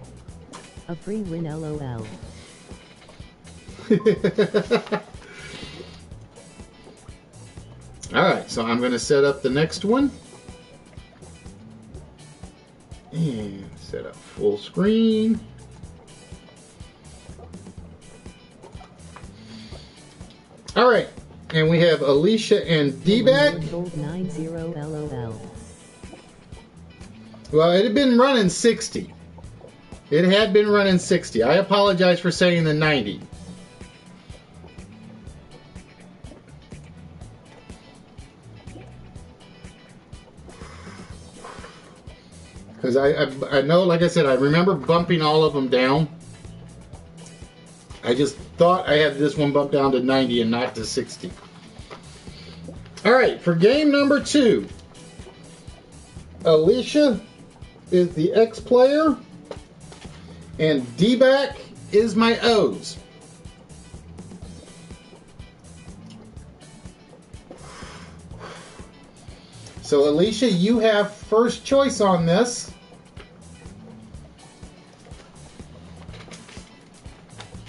A free win, LOL. Alright, so I'm going to set up the next one. And set up full screen. Alright, and we have Alicia and D-Back. Well, it had been running 60. It had been running 60. I apologize for saying the 90. Because I know, like I said, I remember bumping all of them down. I just thought I had this one bumped down to 90 and not to 60. Alright, for game number 2, Alicia is the X player, and D-Back is my O's. So Alicia, you have first choice on this.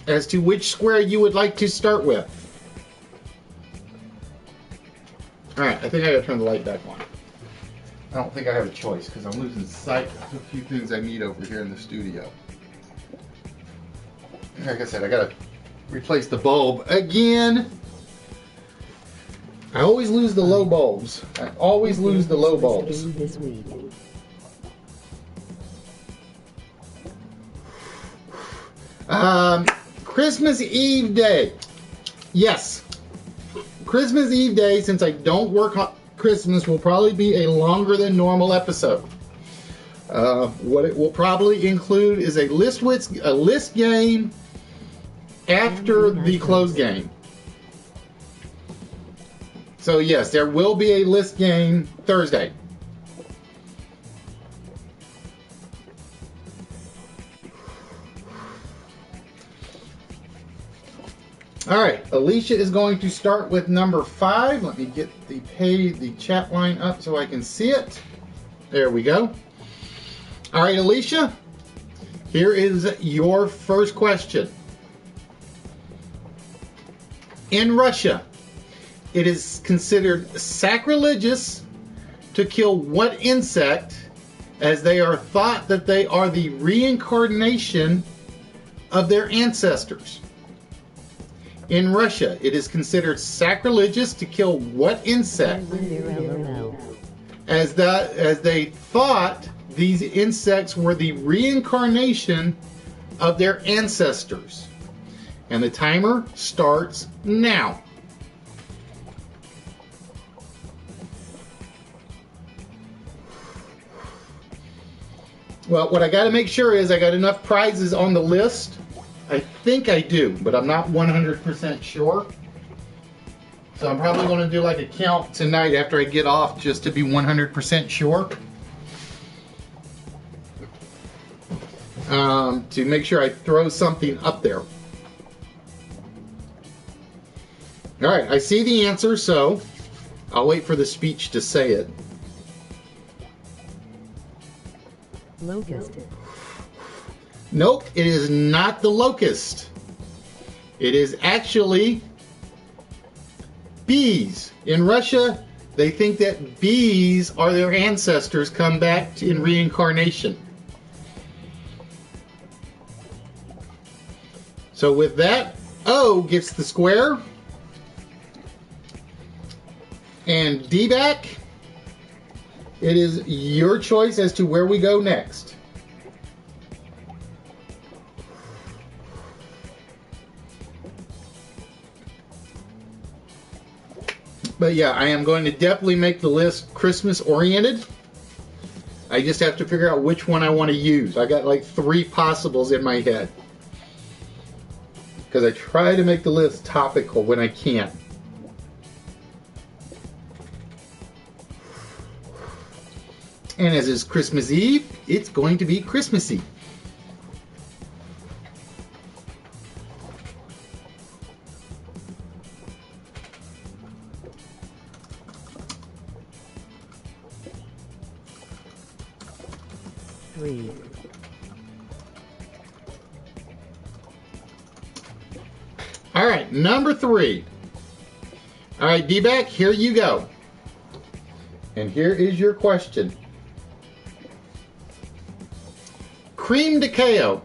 As to which square you would like to start with. Alright, I think I gotta turn the light back on. I don't think I have a choice because I'm losing sight of a few things I need over here in the studio. Like I said, I gotta replace the bulb again. I always lose the low bulbs. I always lose the low bulbs. This week. Christmas Eve Day. Yes. Christmas Eve Day, since I don't work on Christmas, will probably be a longer than normal episode. What it will probably include is a list game after the close game. So yes, there will be a list game Thursday. All right, Alicia is going to start with number 5. Let me get the chat line up so I can see it. There we go. All right, Alicia, here is your first question. In Russia, it is considered sacrilegious to kill what insect, as they are thought that they are the reincarnation of their ancestors. In Russia, it is considered sacrilegious to kill what insect, as they thought these insects were the reincarnation of their ancestors. And the timer starts now. Well, what I got to make sure is I got enough prizes on the list. I think I do, but I'm not 100% sure. So I'm probably going to do like a count tonight after I get off just to be 100% sure. To make sure I throw something up there. All right, I see the answer, so I'll wait for the speech to say it. Locust. Nope, it is not the locust. It is actually bees. In Russia, they think that bees are their ancestors come back in reincarnation. So with that, O gets the square. And D-back, it is your choice as to where we go next. But yeah, I am going to definitely make the list Christmas oriented. I just have to figure out which one I want to use. I got like 3 possibles in my head. Because I try to make the list topical when I can. And as is Christmas Eve, it's going to be Christmassy. All right, number 3. All right, D-back, here you go. And here is your question. Cream de cacao,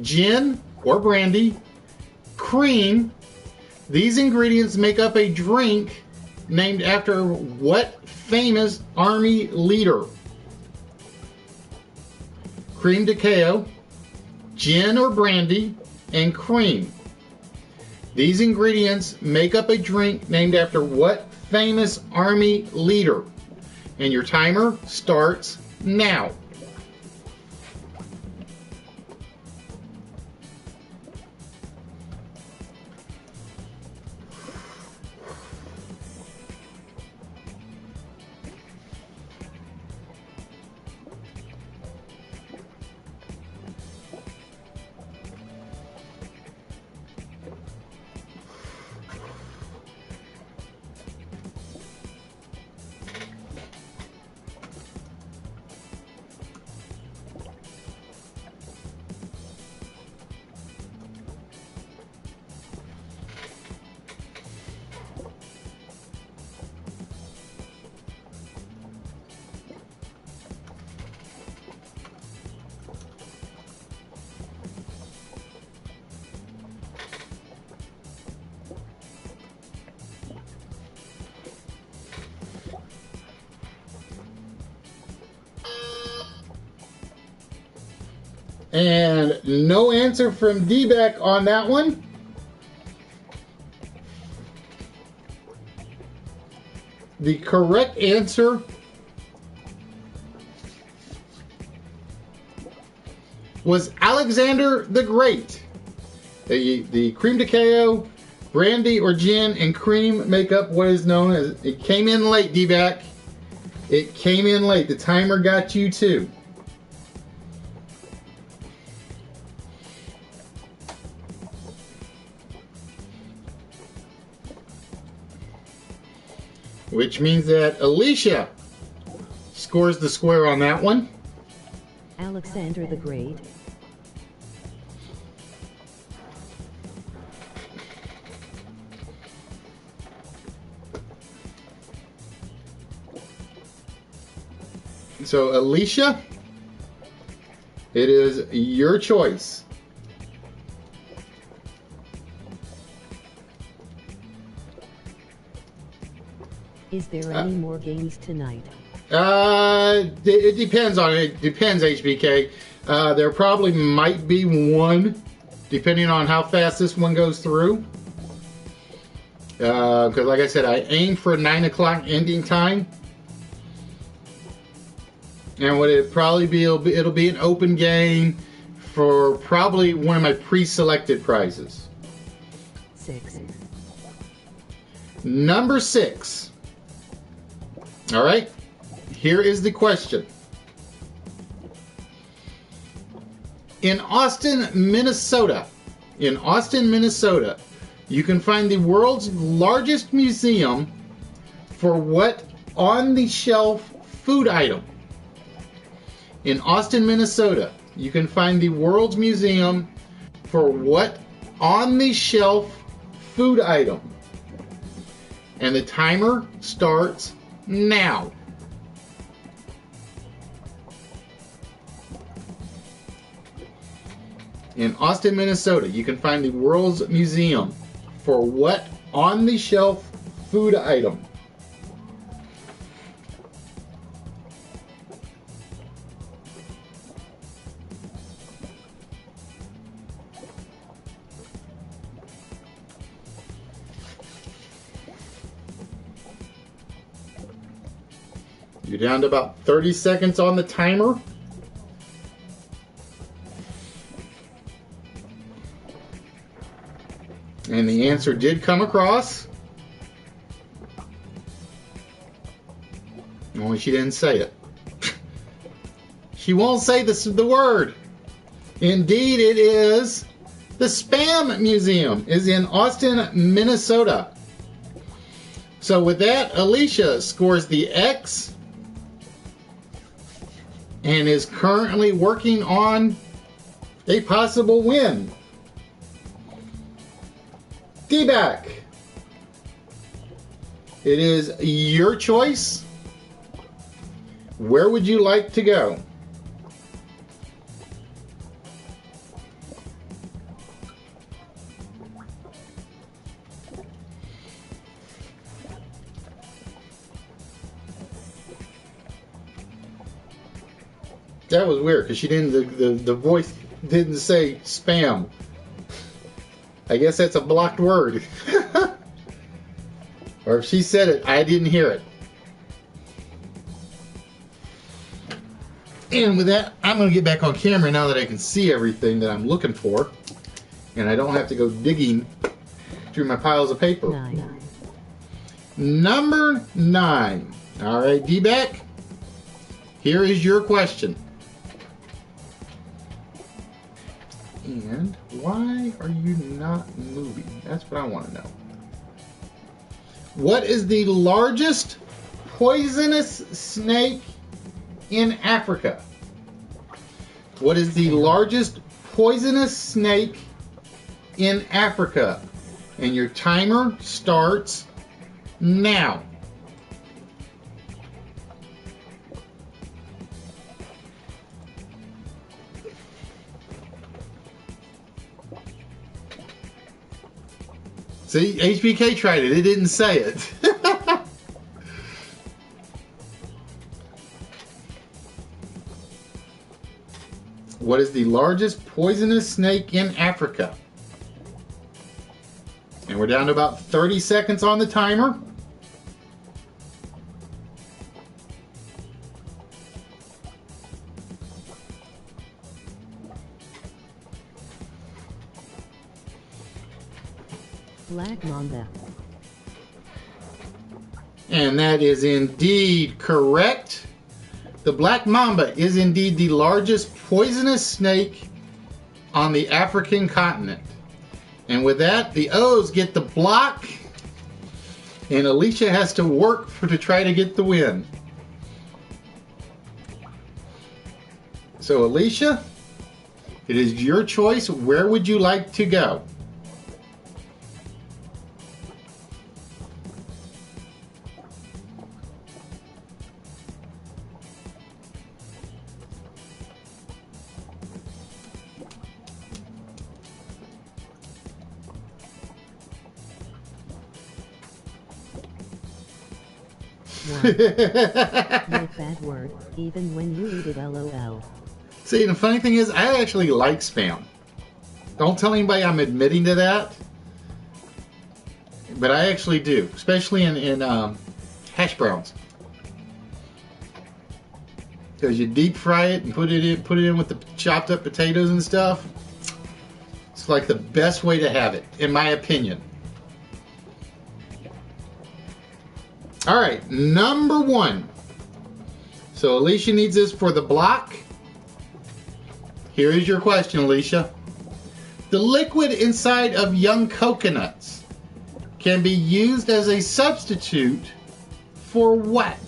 gin or brandy, cream. These ingredients make up a drink named after what famous army leader? Cream de cacao, gin or brandy, and cream. These ingredients make up a drink named after what famous army leader? And your timer starts now. And no answer from D-Back on that one. The correct answer was Alexander the Great. The cream de cacao, brandy or gin, and cream make up what is known as... It came in late, D-Back. It came in late. The timer got you too. Which means that Alicia scores the square on that one. Alexander the Great. So Alicia, it is your choice. Is there any more games tonight? It depends on it. It depends, HBK. There probably might be one, depending on how fast this one goes through. Because like I said, I aim for a 9 o'clock ending time. And what it probably be, it'll be an open game for probably one of my pre-selected prizes. 6. Number 6. All right. Here is the question. In Austin, Minnesota, you can find the world's largest museum for what on-the-shelf food item? In Austin, Minnesota, you can find the world's museum for what on-the-shelf food item? And the timer starts now. In Austin, Minnesota, you can find the world's museum for what on-the-shelf food item? You're down to about 30 seconds on the timer. And the answer did come across. Only she didn't say it. She won't say the word. Indeed, it is the Spam Museum is in Austin, Minnesota. So with that, Alicia scores the X and is currently working on a possible win. D-Back, it is your choice. Where would you like to go? That was weird because she didn't. The voice didn't say spam. I guess that's a blocked word. Or if she said it, I didn't hear it. And with that, I'm going to get back on camera now that I can see everything that I'm looking for. And I don't have to go digging through my piles of paper. 9. Number 9. All right, D-Back, here is your question. And why are you not moving? That's what I want to know. What is the largest poisonous snake in Africa? What is the largest poisonous snake in Africa? And your timer starts now. See, HBK tried it. It didn't say it. What is the largest poisonous snake in Africa? And we're down to about 30 seconds on the timer. Black mamba. And that is indeed correct. The black mamba is indeed the largest poisonous snake on the African continent. And with that, the O's get the block, and Alicia has to work to try to get the win. So Alicia, it is your choice. Where would you like to go? No bad word, even when you read it, LOL. See, the funny thing is, I actually like spam. Don't tell anybody I'm admitting to that. But I actually do, especially in hash browns. Because you deep fry it and put it in with the chopped up potatoes and stuff. It's like the best way to have it, in my opinion. All right, number 1. So Alicia needs this for the block. Here is your question, Alicia. The liquid inside of young coconuts can be used as a substitute for what?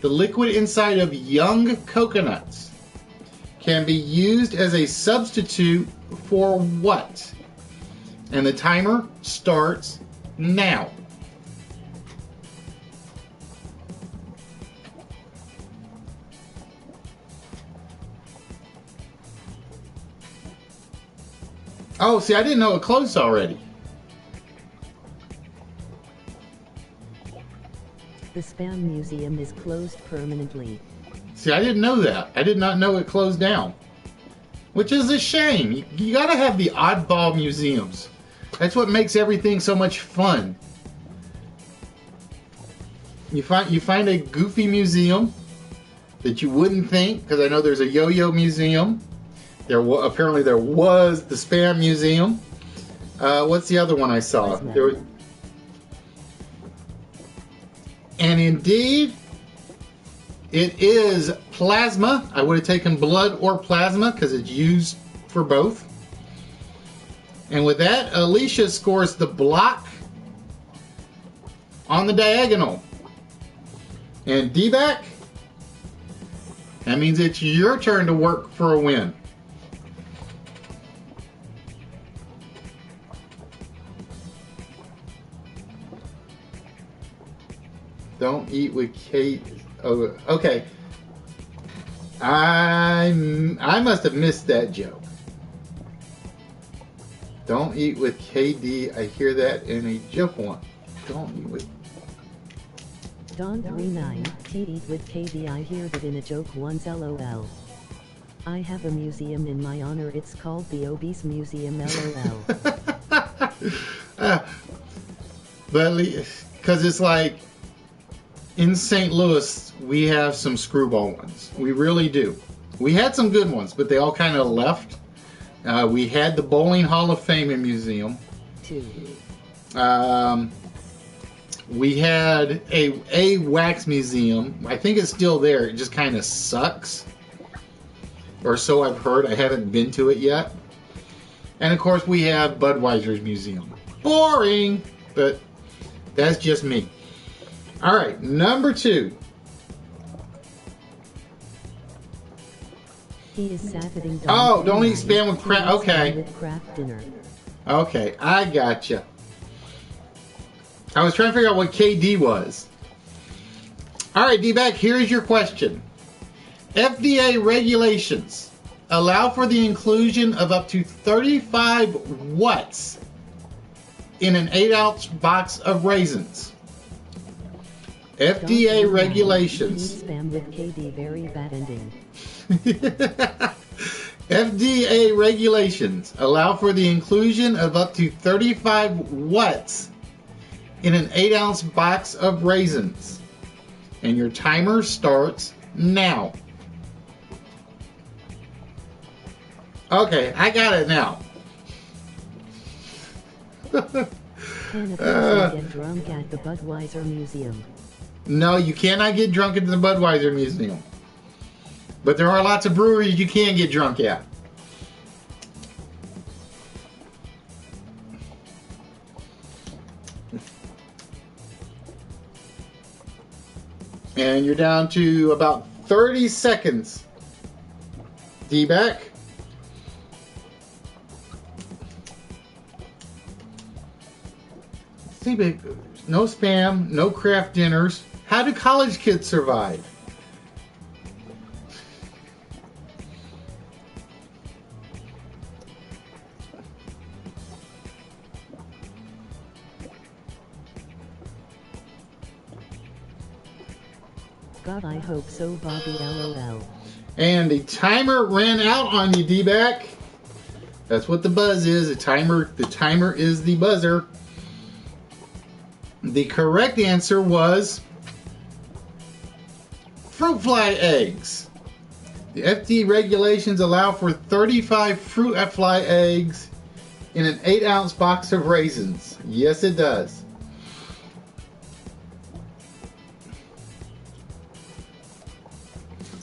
The liquid inside of young coconuts can be used as a substitute for what? And the timer starts now. Oh, see, I didn't know it closed already. The Spam Museum is closed permanently. See, I didn't know that. I did not know it closed down. Which is a shame. You gotta have the oddball museums. That's what makes everything so much fun. You find a goofy museum that you wouldn't think, because I know there's a yo-yo museum. Apparently there was the Spam Museum. What's the other one I saw? And indeed, it is plasma. I would have taken blood or plasma because it's used for both. And with that, Alicia scores the block on the diagonal. And D-back, that means it's your turn to work for a win. Don't eat with Kate. Oh, okay. I must have missed that joke. Don't eat with KD. I hear that in a joke one. Don't eat with. Don39, eat with KD. I hear that in a joke once. LOL. I have a museum in my honor. It's called the Obese Museum. LOL. But because it's like. In St. Louis, we have some screwball ones. We really do. We had some good ones, but they all kind of left. We had the Bowling Hall of Fame Museum. 2. We had a wax museum. I think it's still there. It just kind of sucks. Or so I've heard. I haven't been to it yet. And of course, we have Budweiser's museum. Boring, but that's just me. All right, number 2. He is saffeting. Oh, don't eat spam with crap. Okay. With craft dinner. Okay, I gotcha. I was trying to figure out what KD was. All right, D-back, here's your question. FDA regulations allow for the inclusion of up to 35 watts in an 8-ounce box of raisins. FDA regulations. Spam with KD, very bad ending. FDA regulations allow for the inclusion of up to 35 watts in an 8-ounce box of raisins. And your timer starts now. Okay, I got it now. Can a person get drunk at the Budweiser Museum? No, you cannot get drunk at the Budweiser Museum. But there are lots of breweries you can get drunk at. And you're down to about 30 seconds. D-back. See, no spam, no craft dinners. How do college kids survive? God, I hope so, Bobby, LOL. And the timer ran out on you, D-back. That's what the buzz is. The timer is the buzzer. The correct answer was fruit fly eggs. The FDA regulations allow for 35 fruit fly eggs in an 8-ounce box of raisins. Yes, it does.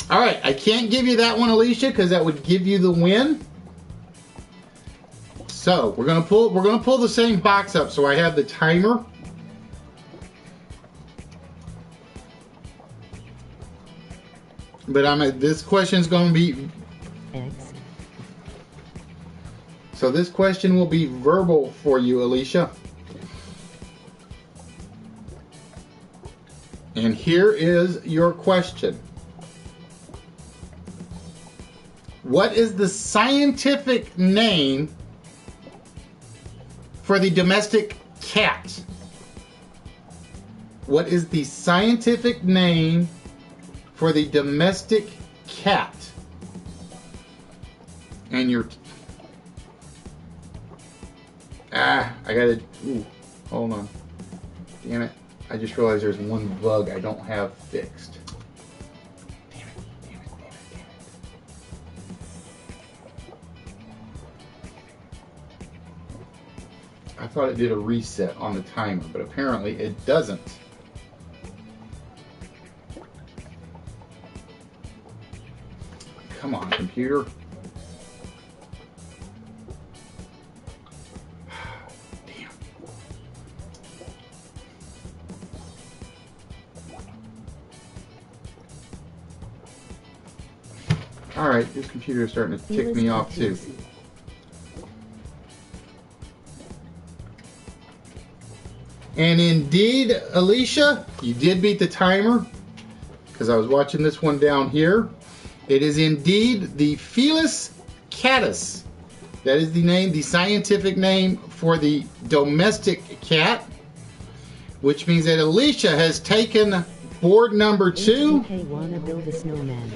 All right, I can't give you that one, Alicia, because that would give you the win. So we're gonna pull the same box up. So I have the timer. But this question's going to be X. So this question will be verbal for you, Alicia. And here is your question. What is the scientific name for the domestic cat? What is the scientific name for the domestic cat? And you're... I gotta... Ooh, hold on. Damn it. I just realized there's one bug I don't have fixed. Damn it. I thought it did a reset on the timer, but apparently it doesn't. Come on, computer. Damn. All right, this computer is starting to tick me off too. And indeed, Alicia, you did beat the timer because I was watching this one down here. It is indeed the Felis catus. That is the name, the scientific name for the domestic cat, which means that Alicia has taken board number 2. HBK wanna build a snowman.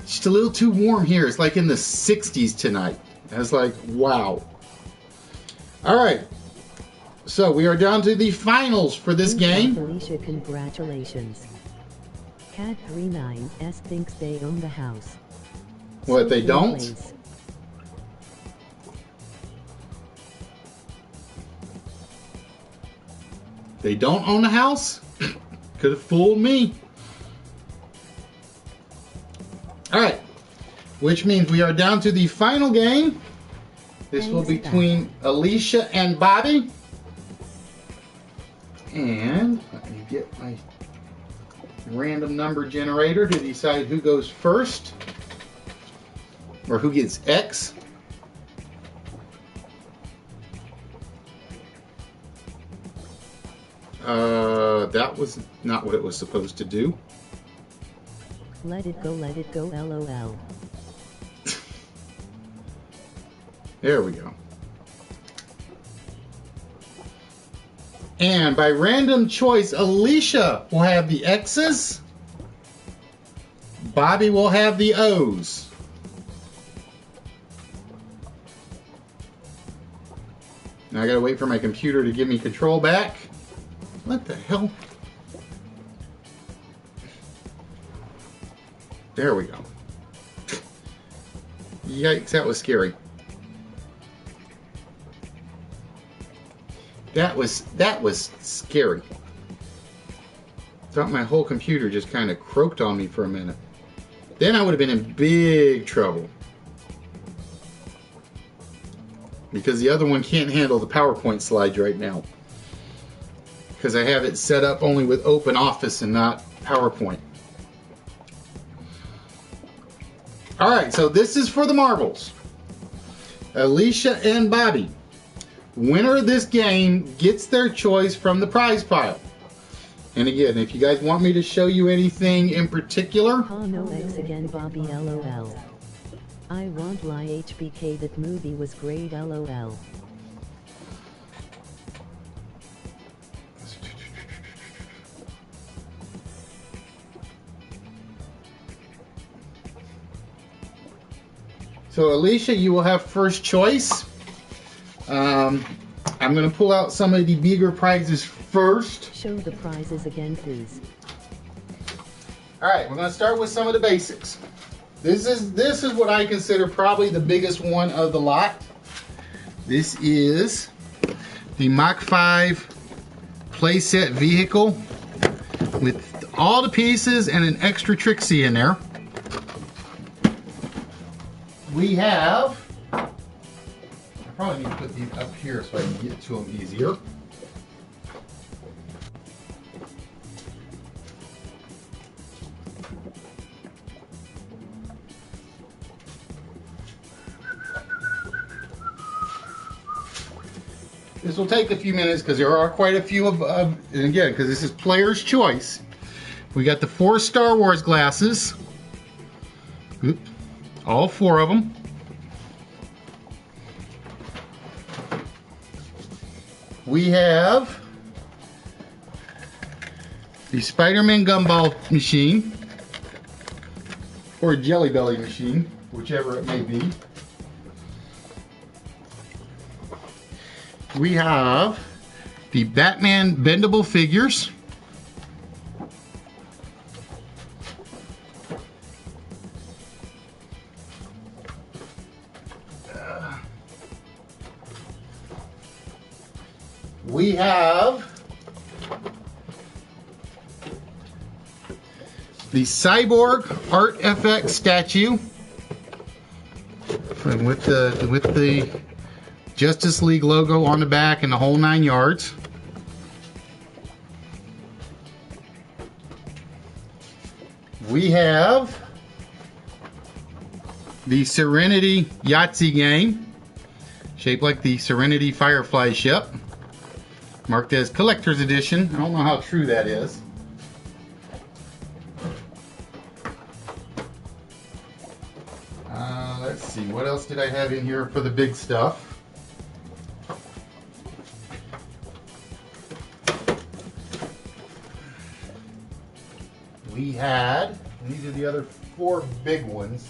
Just a little too warm here. It's like in the 60s tonight. I was like, wow. All right. So we are down to the finals for this game. Alicia, congratulations. Cat 39S thinks they own the house. What, they don't? Place. They don't own a house? Could have fooled me. All right, which means we are down to the final game. This will be between Alicia and Bobby. And let me get my random number generator to decide who goes first or who gets X. That was not what it was supposed to do. Let it go, LOL. There we go. And by random choice, Alicia will have the X's. Bobby will have the O's. Now I gotta wait for my computer to give me control back. What the hell? There we go. Yikes, that was scary. That was scary. Thought my whole computer just kind of croaked on me for a minute. Then I would have been in big trouble. Because the other one can't handle the PowerPoint slides right now. Because I have it set up only with OpenOffice and not PowerPoint. Alright, so this is for the marbles. Alicia and Bobby. Winner of this game gets their choice from the prize pile. And again, if you guys want me to show you anything in particular... Oh no, X again, Bobby, LOL. I won't lie, HBK, that movie was great, LOL. So Alicia, you will have first choice. I'm going to pull out some of the bigger prizes first. Show the prizes again, please. Alright, we're going to start with some of the basics. This is what I consider probably the biggest one of the lot. This is the Mach 5 playset vehicle with all the pieces and an extra Trixie in there. We have, I probably need to put these up here so I can get to them easier. This will take a few minutes because there are quite a few of, and again, because this is player's choice. We got the 4 Star Wars glasses. Oops. All 4 of them. We have the Spider-Man gumball machine, or Jelly Belly machine, whichever it may be. We have the Batman bendable figures. We have the Cyborg Art FX statue, and with the Justice League logo on the back and the whole 9 yards. We have the Serenity Yahtzee game, shaped like the Serenity Firefly ship, marked as collector's edition. I don't know how true that is. Let's see, what else did I have in here for the big stuff? We had, and these are the other 4 big ones.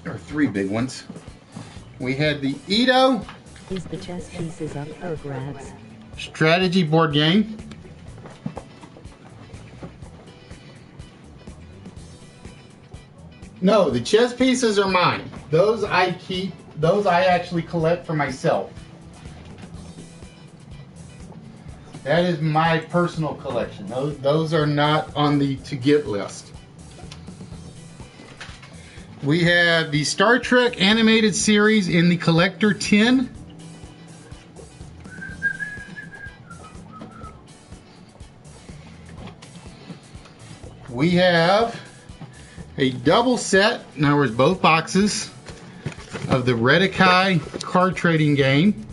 Or 3 big ones. We had the Ito. Is the chess pieces up for grabs? Strategy board game. No, the chess pieces are mine. Those I keep, those I actually collect for myself. That is my personal collection. Those are not on the to get list. We have the Star Trek animated series in the collector tin. We have a double set, in other words, both boxes, of the Redikai card trading game.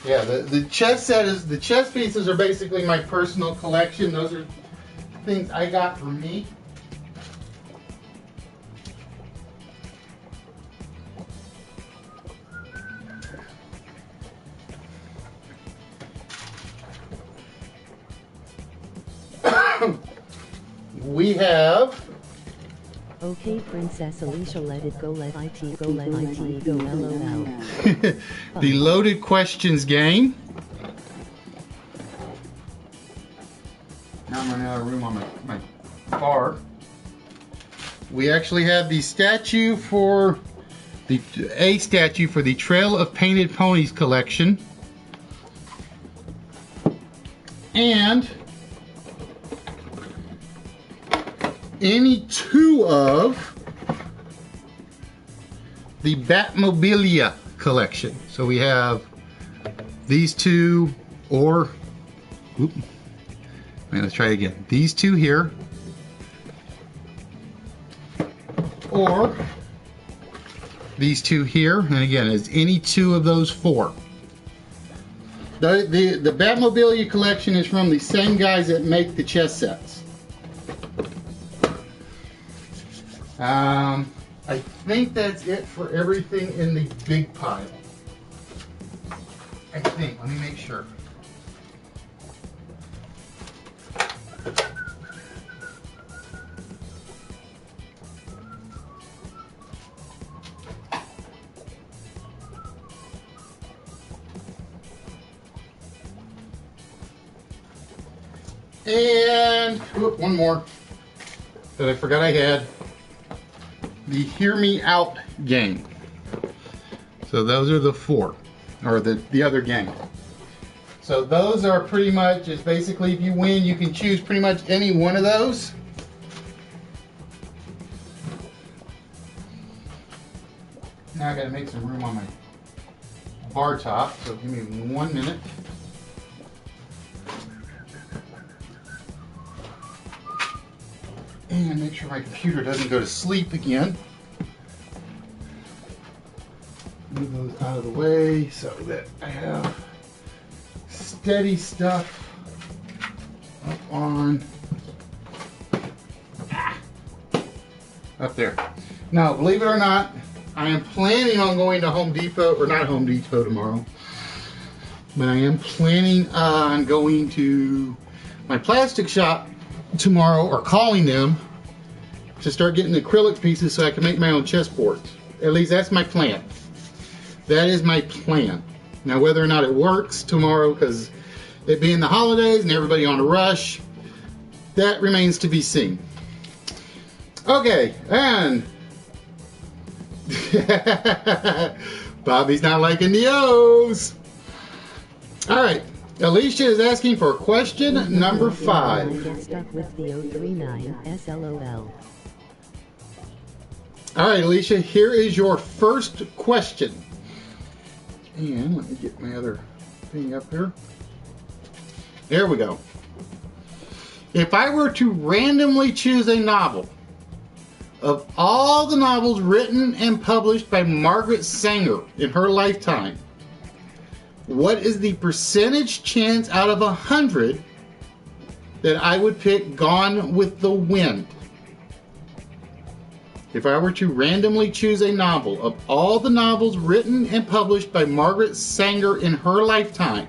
Yeah, the chess set is, the chess pieces are basically my personal collection. Those are things I got for me. We have. Okay, Princess Alicia, let it go, let it go, let it go, LOL. The loaded questions game. Now I'm running out of room on my bar. We actually have the statue for a statue for the Trail of Painted Ponies collection. And any two of the Batmobilia collection. So we have these two, or let's try again. These two here, or these two here, and again, it's any two of those four. The Batmobilia collection is from the same guys that make the chess sets. I think that's it for everything in the big pile. I think. Let me make sure. And one more that I forgot I had. The Hear Me Out game. So those are the four, or the other game. So those are pretty much, it's basically if you win, you can choose pretty much any one of those. Now I gotta make some room on my bar top, so give me 1 minute. And make sure my computer doesn't go to sleep again. Move those out of the way so that I have steady stuff up on up there. Now, believe it or not, I am planning on going to Home Depot, or not Home Depot tomorrow, but I am planning on going to my plastic shop tomorrow, or calling them to start getting acrylic pieces so I can make my own chessboards. At least that's my plan. That is my plan. Now whether or not it works tomorrow, because it being the holidays and everybody on a rush, that remains to be seen. Okay, and Bobby's not liking the O's. Alright, Alicia is asking for question number 5. Get stuck with the 039 SLOL. Alright, Alicia, here is your first question. And let me get my other thing up here. There we go. If I were to randomly choose a novel of all the novels written and published by Margaret Sanger in her lifetime, what is the percentage chance out of 100 that I would pick Gone with the Wind? If I were to randomly choose a novel of all the novels written and published by Margaret Sanger in her lifetime,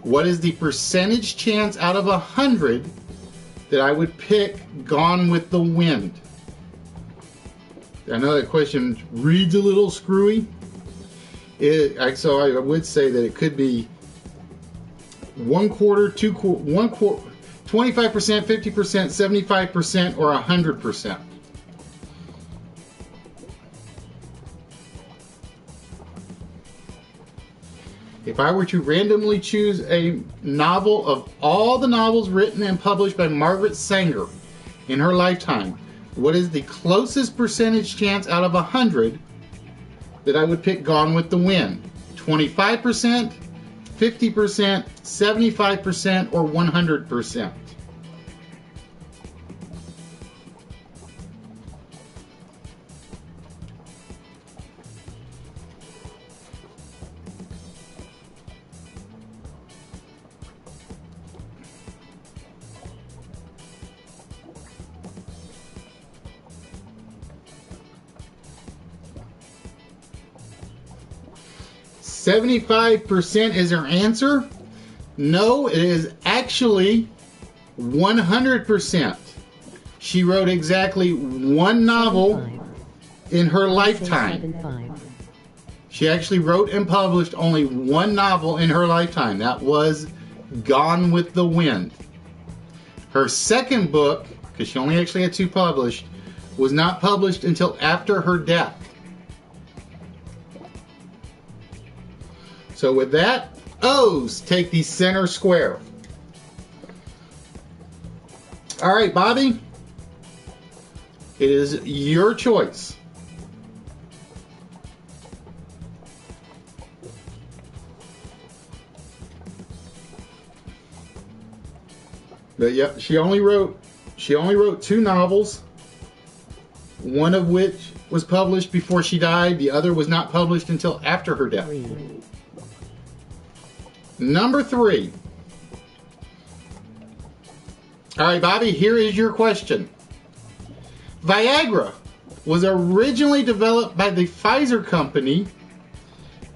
what is the percentage chance out of 100 that I would pick Gone with the Wind? I know that question reads a little screwy. So I would say that it could be 1/4, 1/4, 25%, 50%, 75%, or 100%. If I were to randomly choose a novel of all the novels written and published by Margaret Sanger in her lifetime, what is the closest percentage chance out of 100 that I would pick Gone with the Wind? 25%, 50%, 75%, or 100%? 75% is her answer. No, it is actually 100%. She wrote exactly one novel in her lifetime. She actually wrote and published only one novel in her lifetime. That was Gone with the Wind. Her second book, because she only actually had two published, was not published until after her death. So with that, O's take the center square. All right, Bobby, it is your choice. But yeah, she only wrote two novels, one of which was published before she died. The other was not published until after her death. Number 3. All right, Bobby, here is your question. Viagra was originally developed by the Pfizer company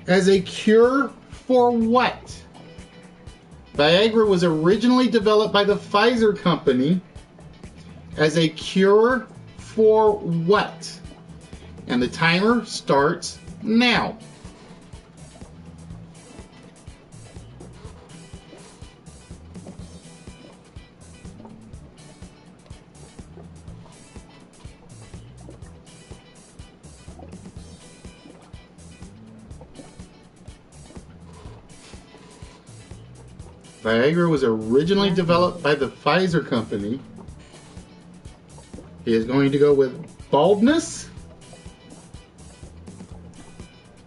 as a cure for what? Viagra was originally developed by the Pfizer company as a cure for what? And the timer starts now. Viagra was originally developed by the Pfizer company. He is going to go with baldness.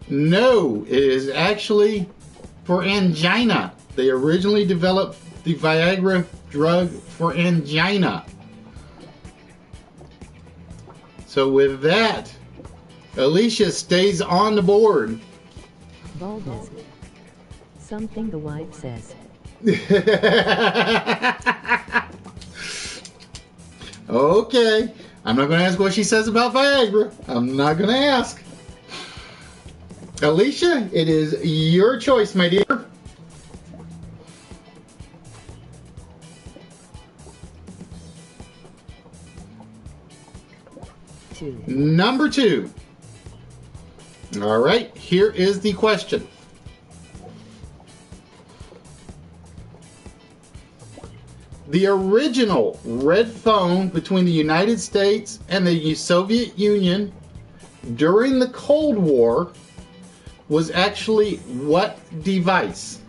No, it is actually for angina. They originally developed the Viagra drug for angina. So with that, Alicia stays on the board. Baldness. Something the wife says. Okay, I'm not going to ask what she says about Viagra. I'm not going to ask. Alicia, it is your choice, my dear. Number 2. All right, here is the question. The original red phone between the United States and the Soviet Union during the Cold War was actually what device?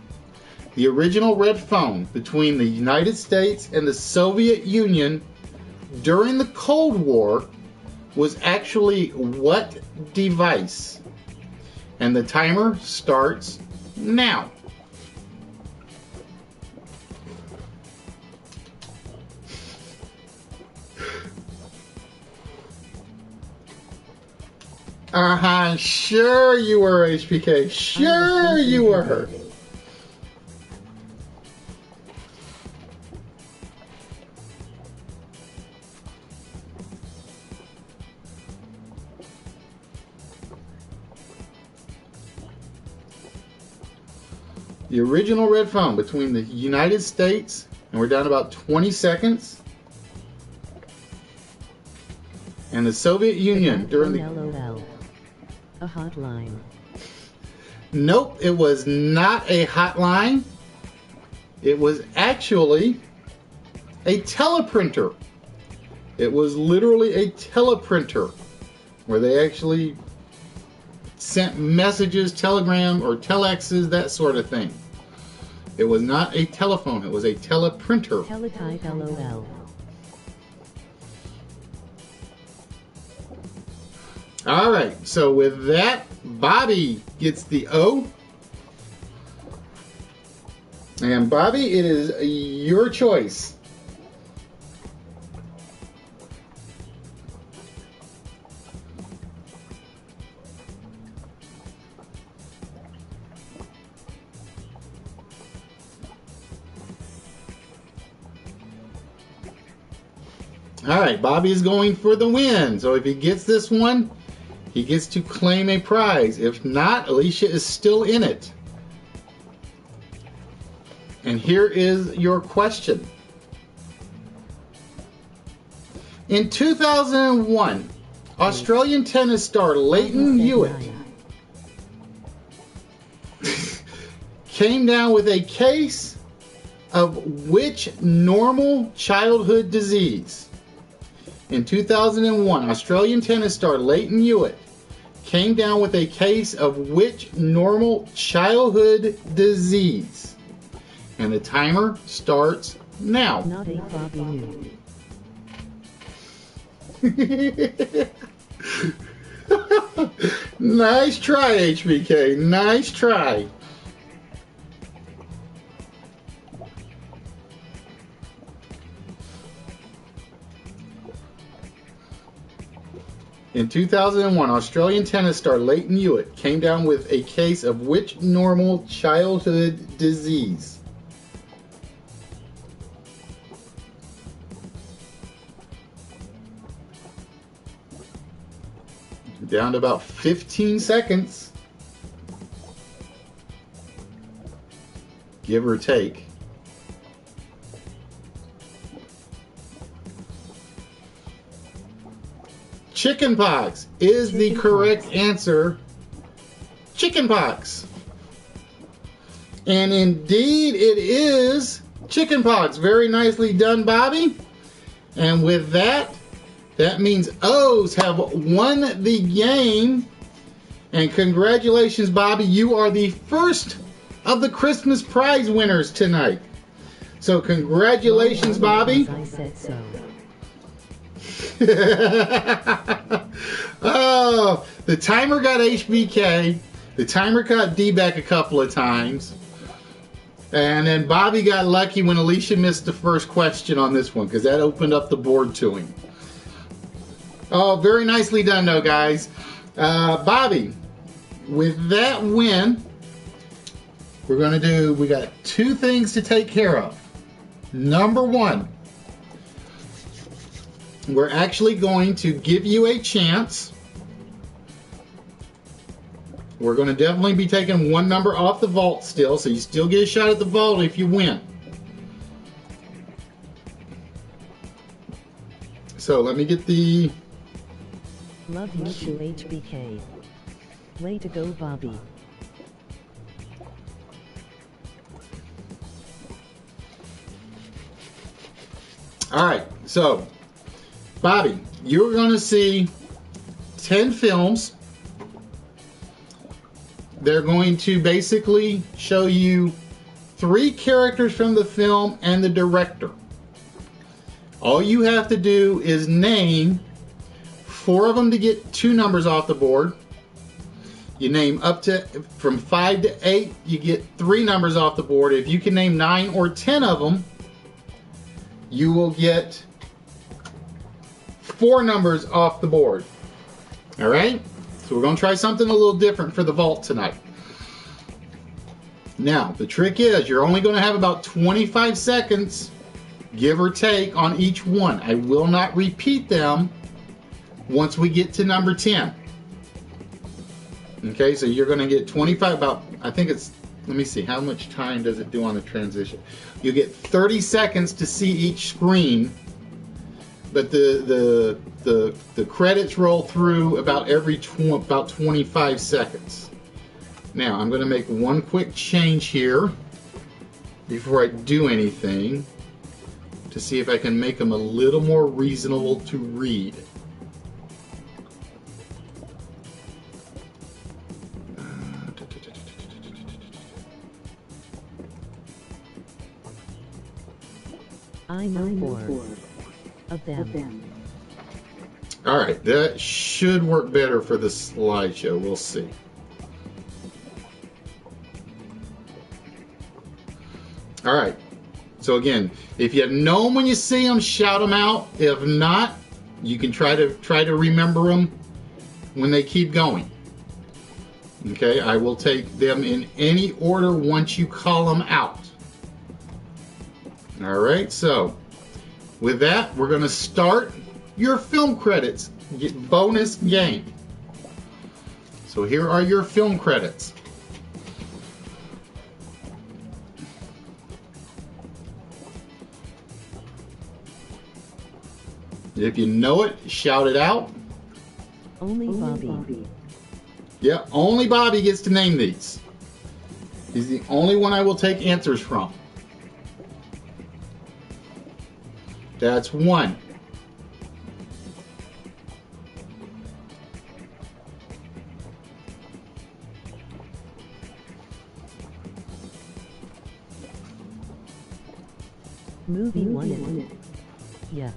The original red phone between the United States and the Soviet Union during the Cold War was actually what device? And the timer starts now. Sure you were, HPK. Sure you were. The original red phone between the United States, and we're down to about 20 seconds, and the Soviet Union during the... LOL. A hotline. Nope, it was not a hotline. It was actually a teleprinter. It was literally a teleprinter where they actually sent messages, telegram or telexes, that sort of thing. It was not a telephone, it was a teleprinter. Teletype LOL. All right, so with that, Bobby gets the O. And Bobby, it is your choice. All right, Bobby is going for the win. So if he gets this one, he gets to claim a prize. If not, Alicia is still in it. And here is your question. In 2001, Australian tennis star Leighton Hewitt came down with a case of which normal childhood disease? In 2001, Australian tennis star Leighton Hewitt came down with a case of which normal childhood disease? And the timer starts now. Not a Bobby knew. Nice try, HBK. Nice try. In 2001, Australian tennis star Leighton Hewitt came down with a case of which normal childhood disease? Down to about 15 seconds. Give or take. Chickenpox is the correct answer. Chickenpox. And indeed it is chickenpox. Very nicely done, Bobby. And with that, that means O's have won the game. And congratulations, Bobby. You are the first of the Christmas prize winners tonight. So congratulations, Bobby. I said so. Oh, the timer got HBK. The timer got D-back a couple of times. And then Bobby got lucky when Alicia missed the first question on this one, because that opened up the board to him. Oh, very nicely done, though, guys. Bobby, with that win, we got two things to take care of. Number one, we're actually going to give you a chance. We're going to definitely be taking one number off the vault still, so you still get a shot at the vault if you win. So let me get the... Love you to HBK. Way to go, Bobby. Alright, so Bobby, you're going to see 10 films. They're going to basically show you 3 characters from the film and the director. All you have to do is name 4 of them to get 2 numbers off the board. You name up to, from 5 to 8, you get 3 numbers off the board. If you can name 9 or 10 of them, you will get 4 numbers off the board. All right? So we're going to try something a little different for the vault tonight. Now, the trick is you're only going to have about 25 seconds, give or take, on each one. I will not repeat them once we get to number 10. Okay, so you're going to get 25, about, I think it's, let me see, how much time does it do on the transition? You get 30 seconds to see each screen, but the credits roll through about every about 25 seconds. Now, I'm going to make one quick change here before I do anything to see if I can make them a little more reasonable to read. I know 4 of them. Alright, that should work better for the slideshow. We'll see. Alright, so again, if you know them when you see them, shout them out. If not, you can try to remember them when they keep going. Okay, I will take them in any order once you call them out. Alright, so with that, we're going to start your film credits. Get bonus game. So here are your film credits. If you know it, shout it out. Only Bobby. Yeah, only Bobby gets to name these. He's the only one I will take answers from. That's one. Movie won it. Yeah.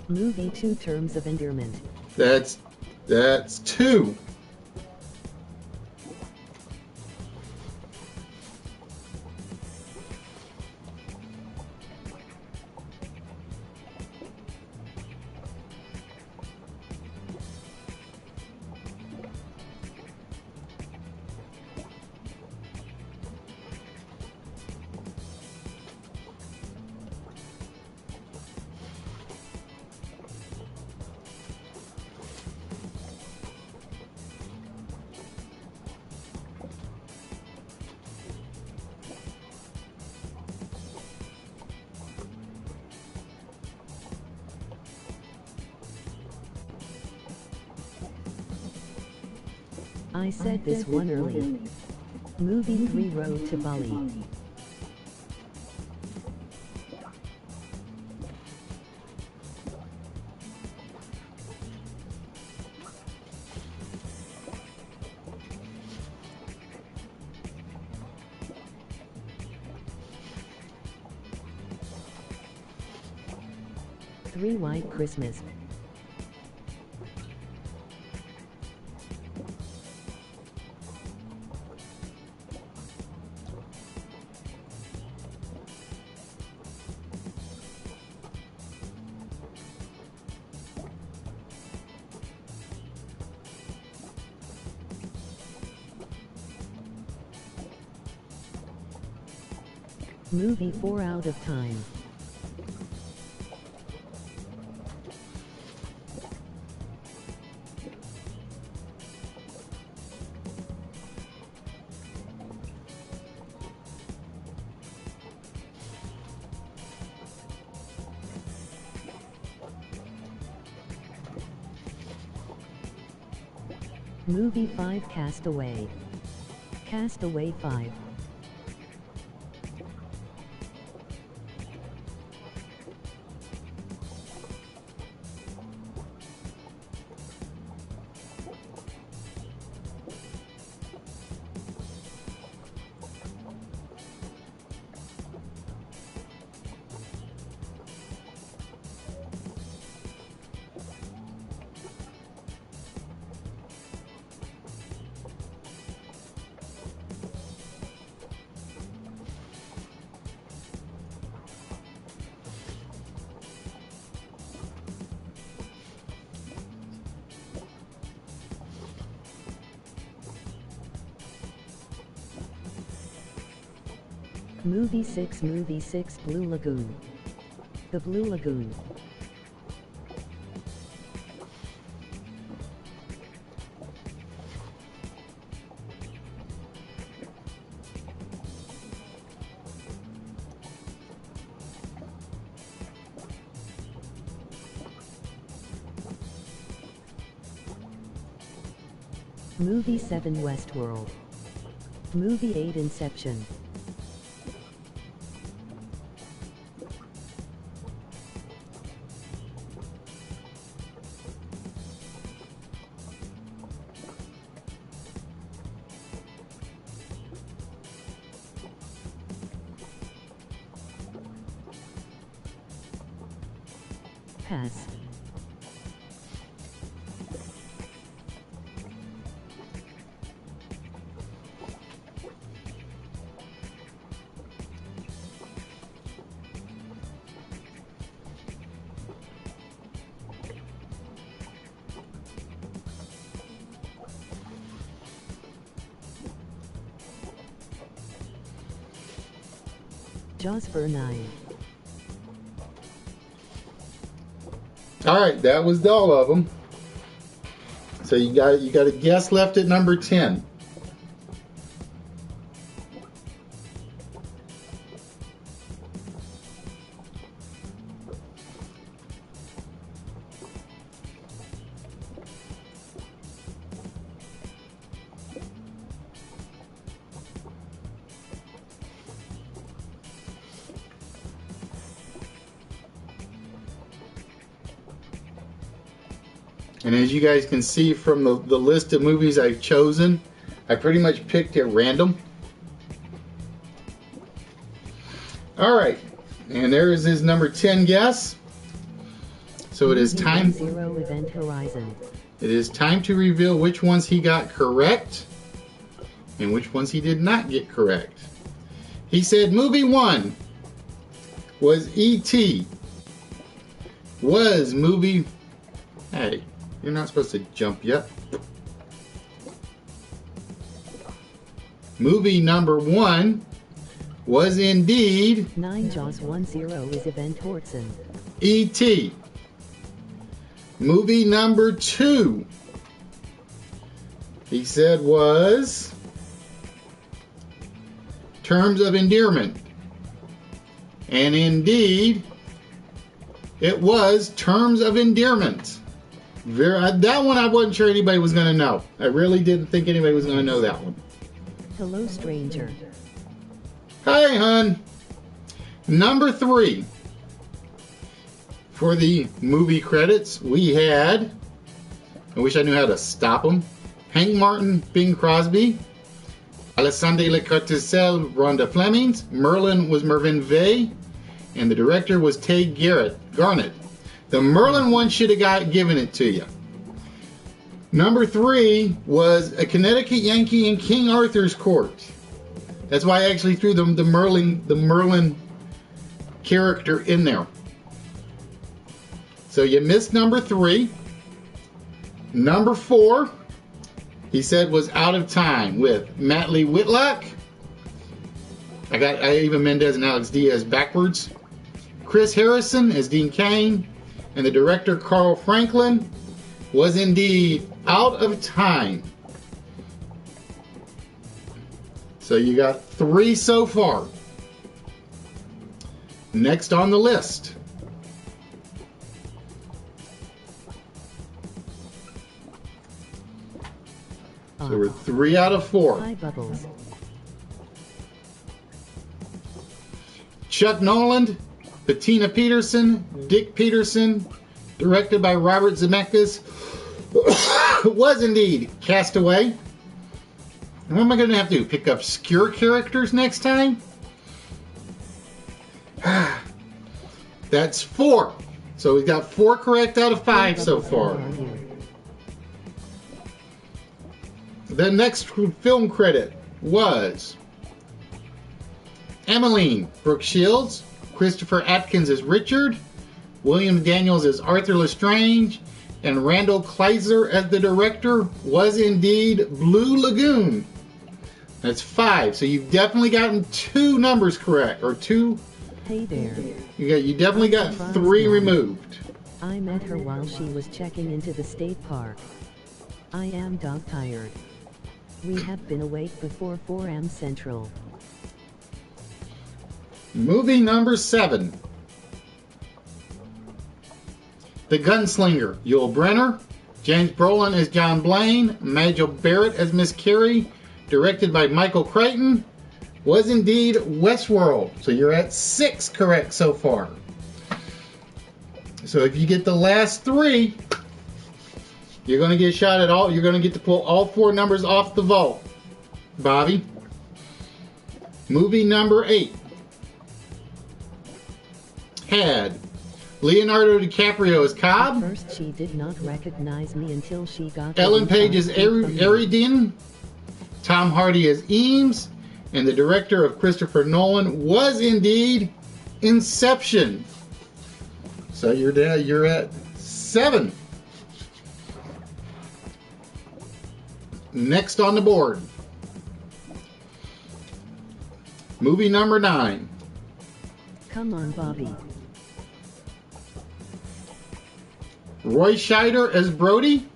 Movie 2 Terms of Endearment. That's two. I said this one early. Movie 3 Road to Bali. Three White Christmas. Movie 4 Out of Time. Movie 5 Castaway. Castaway 5. Movie 6 Blue Lagoon. The Blue Lagoon. Movie 7 Westworld. Movie 8 Inception. Pass. Jaws for 9. All right, that was all of them. So you got a guess left at number 10. And as you guys can see from the list of movies I've chosen, I pretty much picked at random. All right, and there is his number 10 guess. So it is time. Zero Event Horizon. It is time to reveal which ones he got correct and which ones he did not get correct. He said movie 1 was E.T. Was movie... Hey, you're not supposed to jump yet. Movie number 1 was indeed 9 Jaws 10 is Event Horizon. E.T. Movie number 2, he said, was Terms of Endearment. And indeed, it was Terms of Endearment. That one I wasn't sure anybody was going to know. I really didn't think anybody was going to know that one. Hello, stranger. Hi, hon. Number 3. For the movie credits, we had, I wish I knew how to stop them, Hank Martin, Bing Crosby, Alessandre Lecourtecel, Rhonda Flemings, Merlin was Mervyn Vey, and the director was Tay Garnett. The Merlin one should have given it to you. Number 3 was A Connecticut Yankee in King Arthur's Court. That's why I actually threw the Merlin character in there. So you missed number 3. Number 4, he said, was Out of Time with Matt Lee Whitlock. I got Eva Mendes and Alex Diaz backwards. Chris Harrison as Dean Cain, and the director Carl Franklin was indeed Out of Time. So you got 3 so far. Next on the list. So we're 3 out of 4. Hi, Bubbles. Chuck Noland, Bettina Peterson, Dick Peterson, directed by Robert Zemeckis, was indeed Castaway. And what am I going to have to do? Pick obscure characters next time? That's 4. So we've got 4 correct out of 5 so far. The next film credit was Emmeline Brooke Shields, Christopher Atkins as Richard, William Daniels as Arthur Lestrange, and Randall Kleiser as the director was indeed Blue Lagoon. That's 5. So you've definitely gotten 2 numbers correct, or 2. Hey there. You definitely got 3 removed. I met her while she was checking into the state park. I am dog tired. We have been awake before 4 a.m. Central. Movie number 7. The Gunslinger, Yul Brynner, James Brolin as John Blaine, Majel Barrett as Miss Carey, directed by Michael Crichton, was indeed Westworld. So you're at 6 correct so far. So if you get the last 3, you're going to get a shot at all. You're going to get to pull all 4 numbers off the vault, Bobby. Movie number 8 had Leonardo DiCaprio as Cobb. At first, she did not recognize me until she got Ellen Page as Aridin. Tom Hardy as Eames. And the director of Christopher Nolan was indeed Inception. So you're at 7. Next on the board, movie number 9. Come on, Bobby. Roy Scheider as Brody,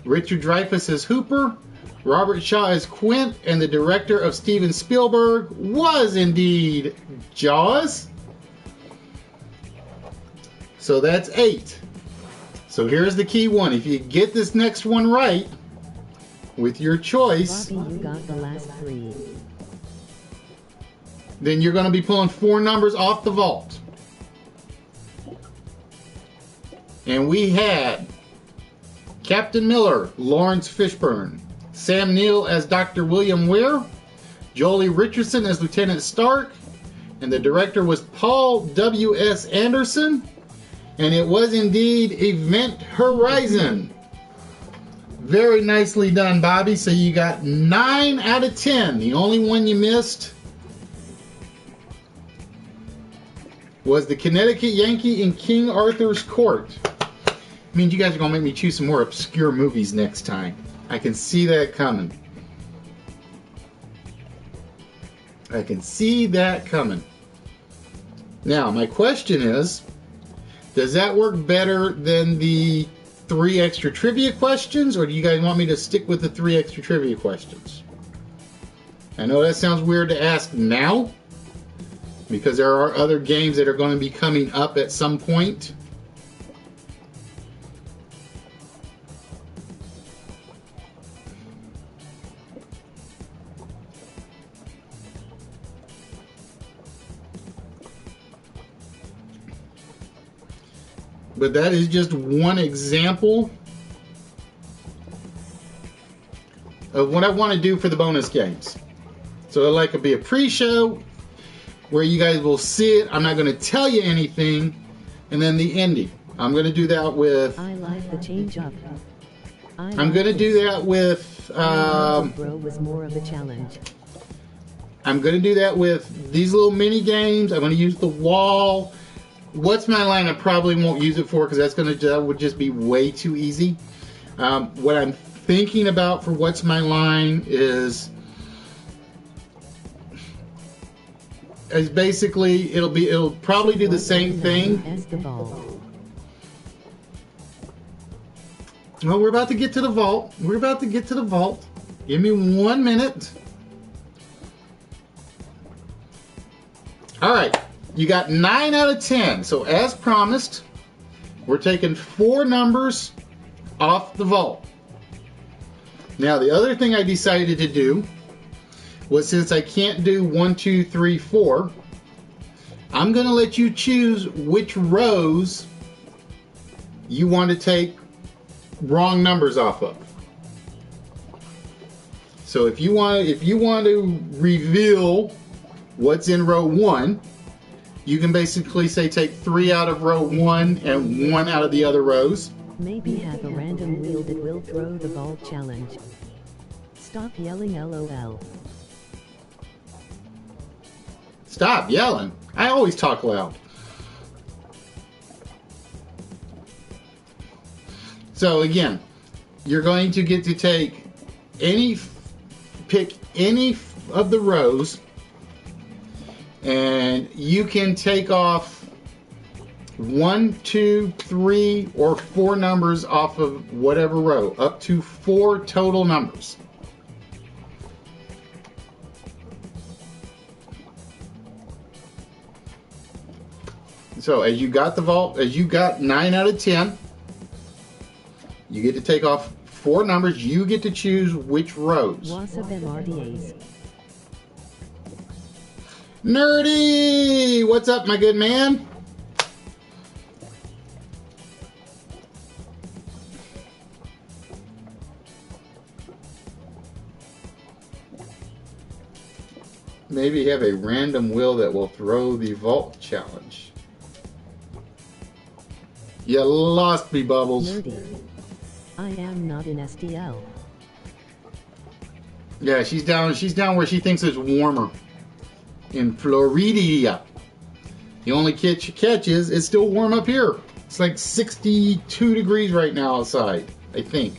Richard Dreyfuss as Hooper, Robert Shaw as Quint, and the director of Steven Spielberg was indeed Jaws. So that's 8. So here's the key one. If you get this next one right, with your choice, Bobby, you got the last 3. then you're going to be pulling 4 numbers off the vault. And we had Captain Miller, Lawrence Fishburne, Sam Neill as Dr. William Weir, Jolie Richardson as Lieutenant Stark, and the director was Paul W.S. Anderson, and it was indeed Event Horizon. Very nicely done, Bobby. So you got 9 out of 10. The only one you missed was the Connecticut Yankee in King Arthur's Court. I mean, you guys are going to make me choose some more obscure movies next time. I can see that coming. I can see that coming. Now, my question is, does that work better than the 3 extra trivia questions, or do you guys want me to stick with the 3 extra trivia questions? I know that sounds weird to ask now, because there are other games that are going to be coming up at some point. But that is just one example of what I want to do for the bonus games. So it'll like be a pre-show where you guys will see it. I'm not going to tell you anything. And then the ending. I'm going to do that with... I like the change up. I'm going to do that with... Bro was more of a challenge. I'm going to do that with these little mini games. I'm going to use the wall. What's My Line? I probably won't use it for because that would just be way too easy. What I'm thinking about for What's My Line is basically it'll probably do the same thing. As the vault. Well, we're about to get to the vault. We're about to get to the vault. Give me 1 minute. All right. You got 9 out of 10. So as promised, we're taking 4 numbers off the vault. Now the other thing I decided to do was, since I can't do 1, 2, 3, 4, I'm going to let you choose which rows you want to take wrong numbers off of. So if you want to reveal what's in row 1, you can basically say take 3 out of row 1 and 1 out of the other rows. Maybe have a random wheel that will throw the vault challenge. Stop yelling LOL. Stop yelling. I always talk loud. So again, you're going to get to pick any of the rows, and you can take off 1, 2, 3, or 4 numbers off of whatever row, up to 4 total numbers. So as you got the vault, as you got 9 out of 10, you get to take off 4 numbers. You get to choose which rows. What's up, MRDAs? Nerdy! What's up, my good man? Maybe have a random wheel that will throw the vault challenge. You lost me, Bubbles. Nerdy. I am not in STL. Yeah, she's down where she thinks it's warmer. In Florida. The only catch is it's still warm up here. It's like 62 degrees right now outside, I think.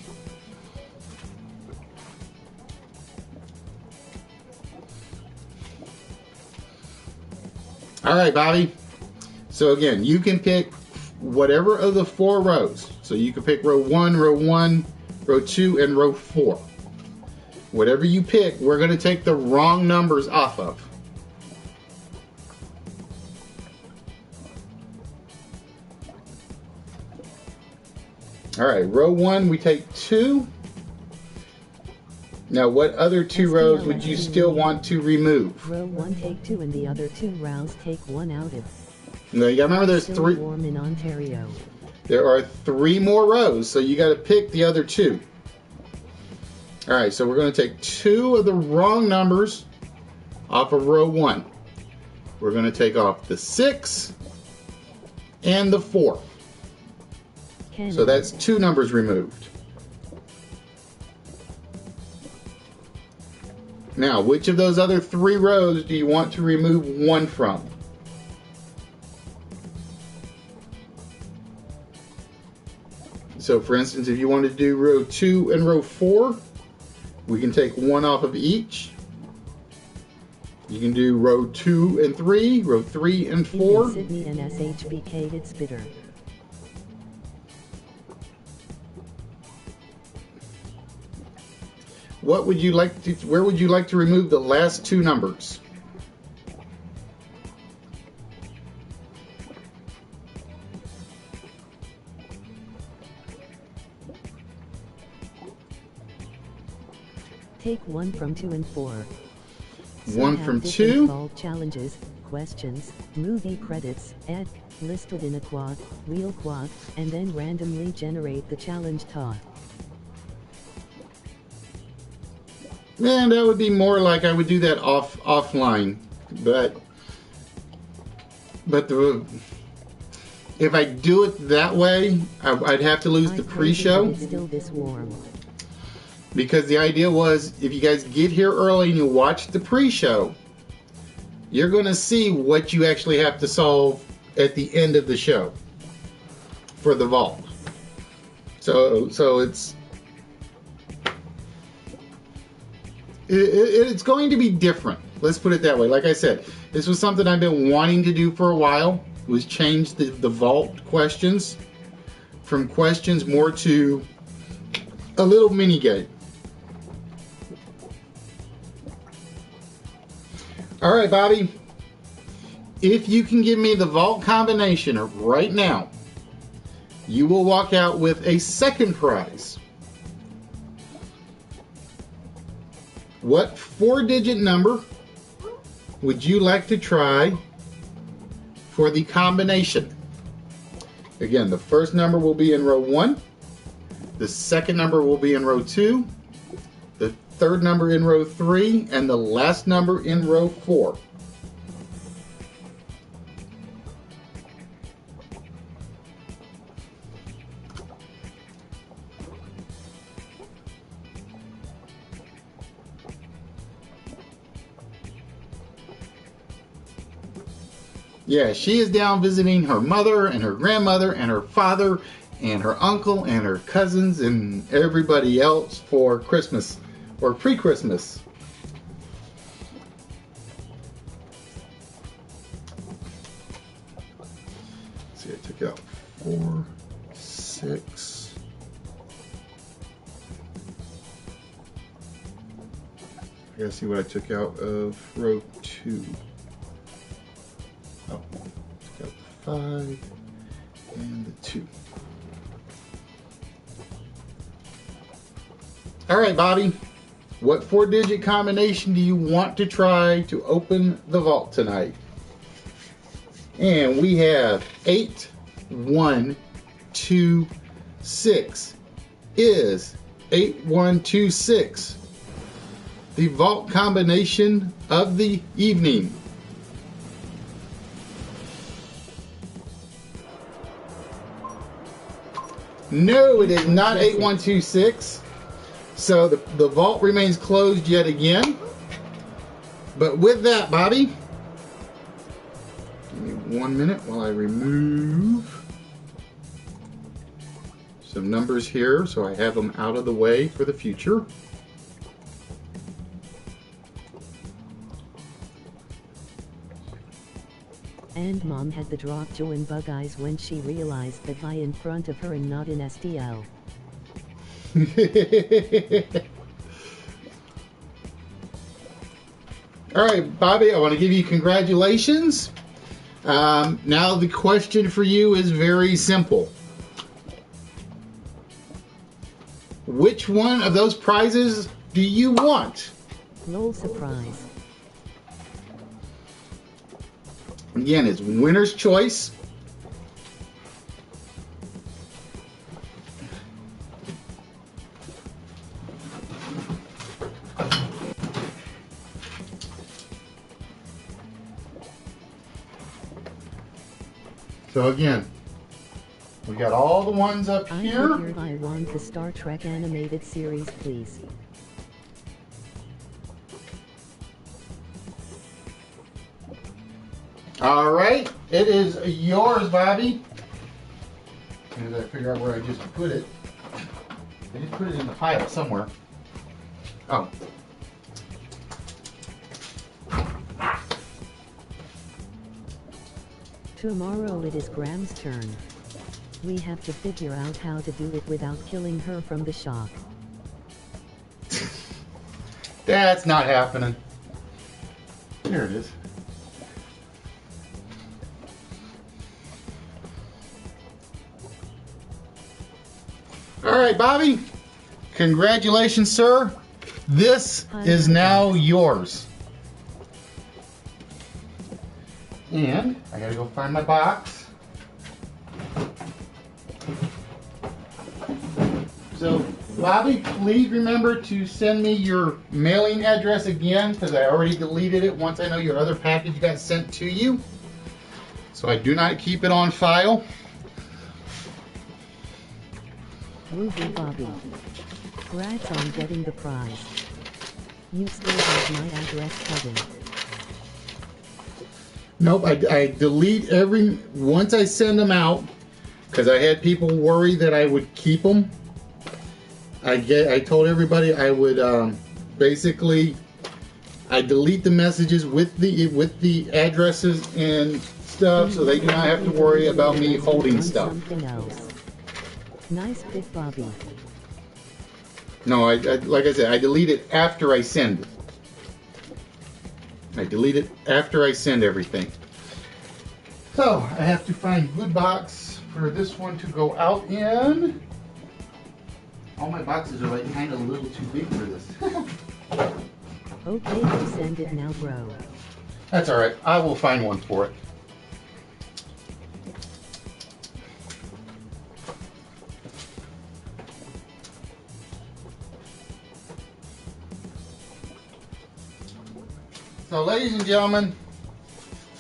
All right, Bobby. So again, you can pick whatever of the 4 rows. So you can pick row 1, row 2, and row 4. Whatever you pick, we're going to take the wrong numbers off of. All right, row 1, we take 2. Now, what other 2 rows would you still want to remove? Row 1 take 2 and the other 2 rows take 1 out of. No, you got to remember there's 3. Warm in Ontario. There are 3 more rows, so you got to pick the other 2. All right, so we're going to take 2 of the wrong numbers off of row 1. We're going to take off the 6 and the 4. So that's 2 numbers removed. Now, which of those other 3 rows do you want to remove 1 from? So, for instance, if you want to do row 2 and row 4, we can take 1 off of each. You can do row 2 and 3, row 3 and 4. Sydney and SHBK hits bitter. What would you like to, where would you like to remove the last 2 numbers? Take 1 from 2 and 4. 1 from 2. Vault challenges, questions, movie credits, egg, listed in a quad, wheel quad, and then randomly generate the challenge top. Man, that would be more like I would do that offline, but if I do it that way, I'd have to lose the pre-show. It's still this warm. Because the idea was, if you guys get here early and you watch the pre-show, you're going to see what you actually have to solve at the end of the show for the vault. So it's going to be different. Let's put it that way. Like I said, this was something I've been wanting to do for a while, was change the vault questions from questions more to a little mini game. All right, Bobby, if you can give me the vault combination right now, you will walk out with a second prize. What 4-digit number would you like to try for the combination? Again, the first number will be in row 1. The second number will be in row 2. The third number in row 3. And the last number in row 4. Yeah, she is down visiting her mother and her grandmother and her father and her uncle and her cousins and everybody else for Christmas or pre-Christmas. See, I took out 4, 6. I gotta see what I took out of row 2. Oh, took out the 5 and the 2. All right, Bobby, what 4-digit combination do you want to try to open the vault tonight? And we have 8126. Is 8126 the vault combination of the evening? No, it is not 8126. So the vault remains closed yet again. But with that, Bobby, give me 1 minute while I remove some numbers here so I have them out of the way for the future. And Mom had the drop jaw and bug eyes when she realized that I in front of her and not in STL. All right, Bobby, I want to give you congratulations. Now the question for you is very simple. Which one of those prizes do you want? Lol, surprise. Again, it's winner's choice. So again, we got all the ones up here. I want the Star Trek animated series, please. All right, it is yours, Bobby. As I figure out where I just put it. I just put it in the pile somewhere. Oh. Tomorrow it is Graham's turn. We have to figure out how to do it without killing her from the shock. That's not happening. There it is. All right, Bobby. Congratulations, sir. This is now yours. And I gotta go find my box. So, Bobby, please remember to send me your mailing address again, because I already deleted it once I know your other package got sent to you. So I do not keep it on file. Ruby Bobby. Congrats on getting the prize. You still have my address, cousin. Nope, I delete once I send them out, because I had people worry that I would keep them. I told everybody I would basically I delete the messages with the addresses and stuff, so they do not have to worry about me holding stuff. Nice pick, Bobby. No, like I said, I delete it after I send it. I delete it after I send everything. So I have to find a good box for this one to go out in. All my boxes are like kind of a little too big for this. Okay, you send it now, bro. That's all right. I will find one for it. So, ladies and gentlemen,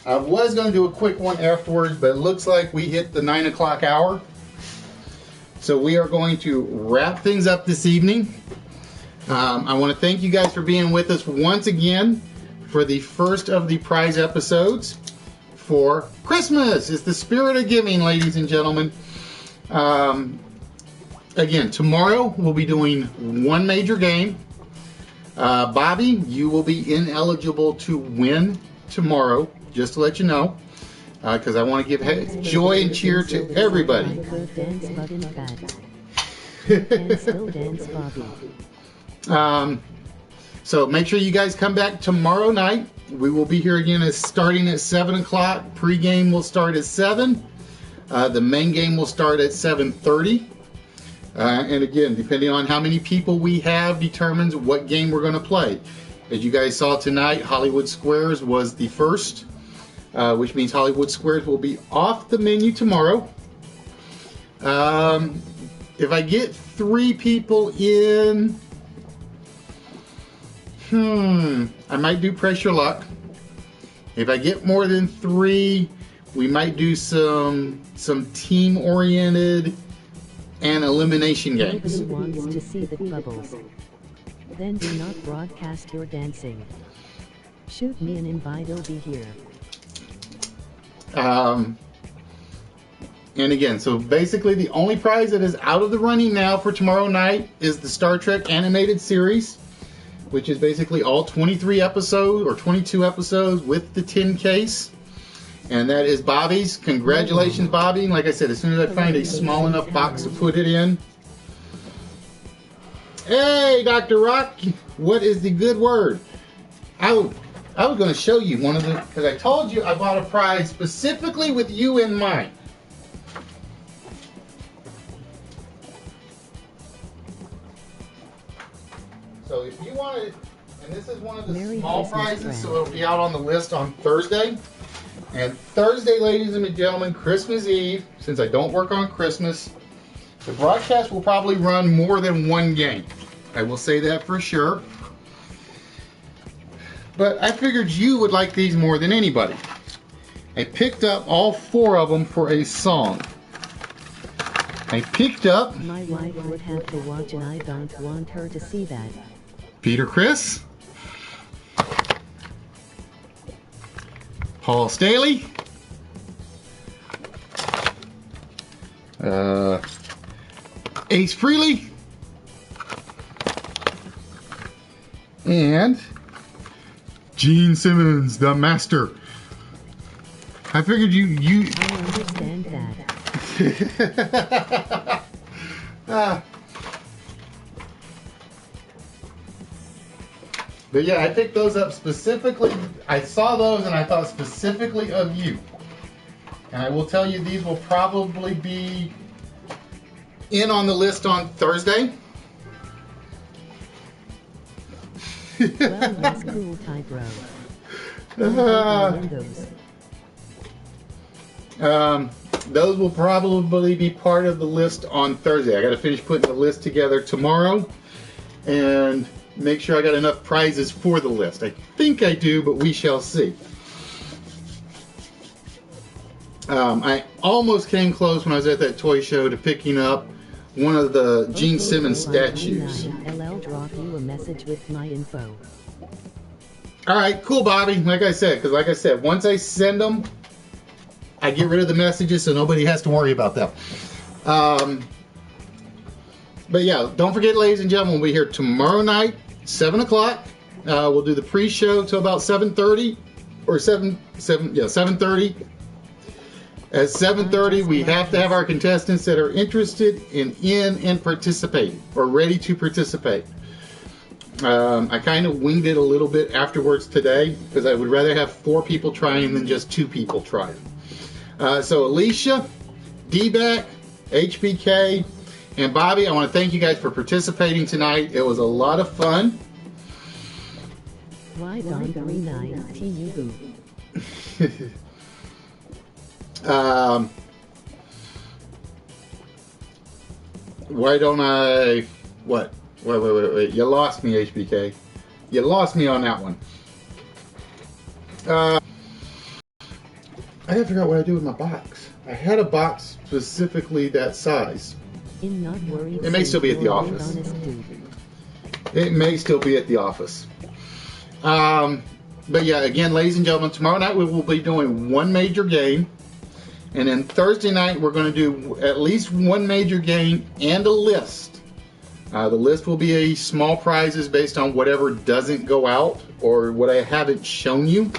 I was going to do a quick one afterwards, but it looks like we hit the 9 o'clock hour. So we are going to wrap things up this evening. I want to thank you guys for being with us once again for the first of the prize episodes for Christmas. It's the spirit of giving, ladies and gentlemen. Again, tomorrow we'll be doing one major game. Bobby, you will be ineligible to win tomorrow, just to let you know, because I want to give joy and cheer to everybody. So make sure you guys come back tomorrow night. We will be here again starting at 7 o'clock. Pre-game will start at 7. The main game will start at 7:30. And again, depending on how many people we have determines what game we're going to play. As you guys saw tonight, Hollywood Squares was the first, which means Hollywood Squares will be off the menu tomorrow. If I get 3 people in, I might do Press Your Luck. If I get more than 3, we might do some team-oriented and elimination games. Nobody wants to see the bubbles. Then do not broadcast your dancing. Shoot me an invite, I'll be here. And again, so basically the only prize that is out of the running now for tomorrow night is the Star Trek animated series, which is basically all 23 episodes or 22 episodes with the tin case. And that is Bobby's. Congratulations, Bobby. Like I said, as soon as I find a small enough box to put it in. Hey, Dr. Rock, what is the good word? I was going to show you one of the, because I told you I bought a prize specifically with you in mind. So if you want to, and this is one of the small prizes, so it'll be out on the list on Thursday. And Thursday, ladies and gentlemen, Christmas Eve, since I don't work on Christmas, the broadcast will probably run more than one game. I will say that for sure. But I figured you would like these more than anybody. I picked up all 4 of them for a song. I picked up... My wife would have to watch and I don't want her to see that. Peter Criss. Paul Staley. Ace Frehley. And Gene Simmons, the master. I figured you I understand that. But yeah, I picked those up specifically. I saw those and I thought specifically of you. And I will tell you, these will probably be in on the list on Thursday. Well, that's cool, Typro. Those will probably be part of the list on Thursday. I got to finish putting the list together tomorrow and make sure I got enough prizes for the list. I think I do, but we shall see. I almost came close when I was at that toy show to picking up one of the Gene Simmons statues. LL drop you a message with my info. All right, cool, Bobby. Like I said, once I send them, I get rid of the messages so nobody has to worry about them. But yeah, don't forget, ladies and gentlemen, we'll be here tomorrow night, 7 o'clock. We'll do the pre-show till about 7:30 or 7:30. At 7:30, we have to have our contestants that are interested in participating or ready to participate. I kind of winged it a little bit afterwards today because I would rather have 4 people trying than just 2 people trying. So Alicia, D-Back, HBK, and Bobby, I want to thank you guys for participating tonight. It was a lot of fun. Why don't 39 TU Why don't I... What? Wait. You lost me, HBK. You lost me on that one. I gotta figure out what I do with my box. I had a box specifically that size. It may still be at the office. It may still be at the office. But yeah, again, ladies and gentlemen, tomorrow night we will be doing one major game. And then Thursday night we're going to do at least one major game and a list. The list will be a small prizes based on whatever doesn't go out or what I haven't shown you.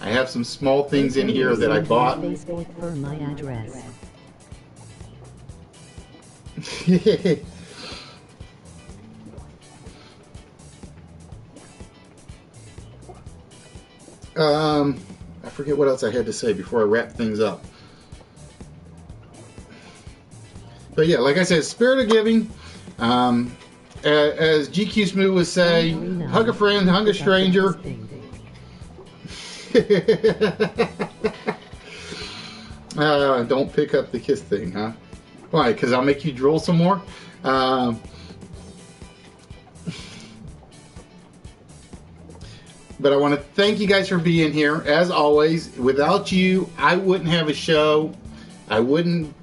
I have some small things in here that I bought. Facebook for my address. I forget what else I had to say before I wrap things up. But yeah, like I said, spirit of giving. As GQ Smooth would say, hug a friend, hug a stranger. Don't pick up the kiss thing, huh? Why? Because I'll make you drool some more? But I want to thank you guys for being here. As always, without you, I wouldn't have a show. I wouldn't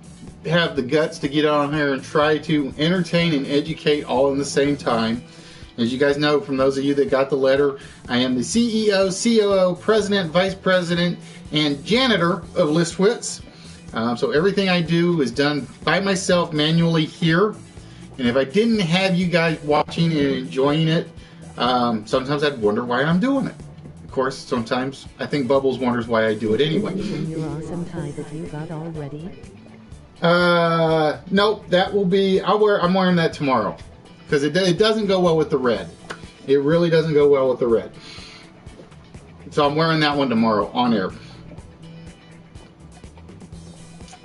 have the guts to get on here and try to entertain and educate all in the same time. As you guys know, from those of you that got the letter, I am the CEO, COO, President, Vice President, and Janitor of Wits. So everything I do is done by myself manually here. And if I didn't have you guys watching and enjoying it, sometimes I'd wonder why I'm doing it. Of course, sometimes I think Bubbles wonders why I do it anyway. Your awesome tie that you got already? Nope, that will be, I'm wearing that tomorrow. Because it doesn't go well with the red. It really doesn't go well with the red. So I'm wearing that one tomorrow on air.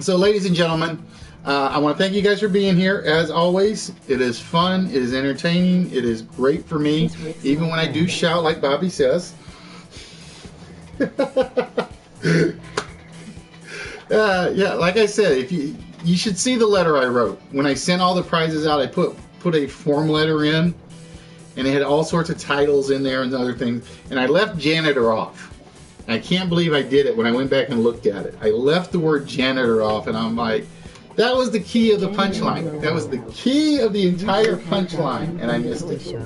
So ladies and gentlemen, I want to thank you guys for being here. As always, it is fun, it is entertaining, it is great for me, even when I do shout like Bobby says. Yeah, like I said, if you should see the letter I wrote. When I sent all the prizes out, I put a form letter in, and it had all sorts of titles in there and other things, and I left janitor off. I can't believe I did it when I went back and looked at it. I left the word janitor off, and I'm like, that was the key of the punchline. That was the key of the entire punchline, and I missed it.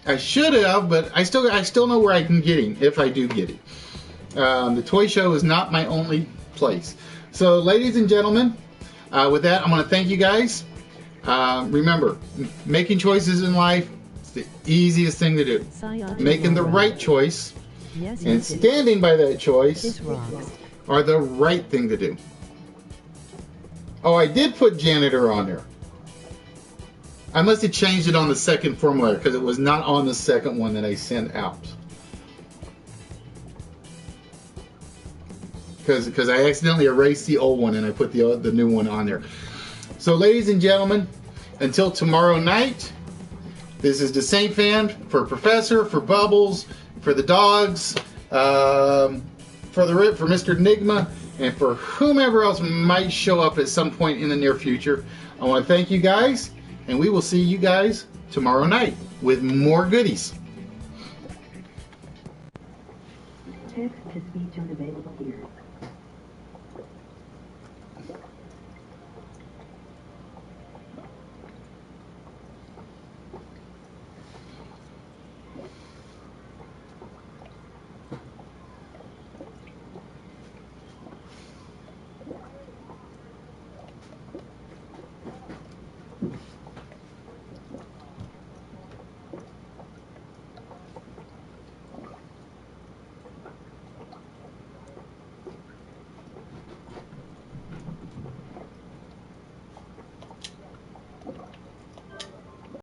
I should have, but I still know where I can get him if I do get him. The toy show is not my only place. So, ladies and gentlemen, with that, I'm going to thank you guys. Remember, making choices in life is the easiest thing to do. Making the right choice and standing by that choice are the right thing to do. Oh, I did put janitor on there. I must have changed it on the second formula because it was not on the second one that I sent out. Because I accidentally erased the old one and I put the new one on there. So ladies and gentlemen, until tomorrow night, this is the Saint Fan for Professor, for Bubbles, for the dogs, for Mr. Enigma, and for whomever else might show up at some point in the near future. I want to thank you guys, and we will see you guys tomorrow night with more goodies. Text to speech unavailable here.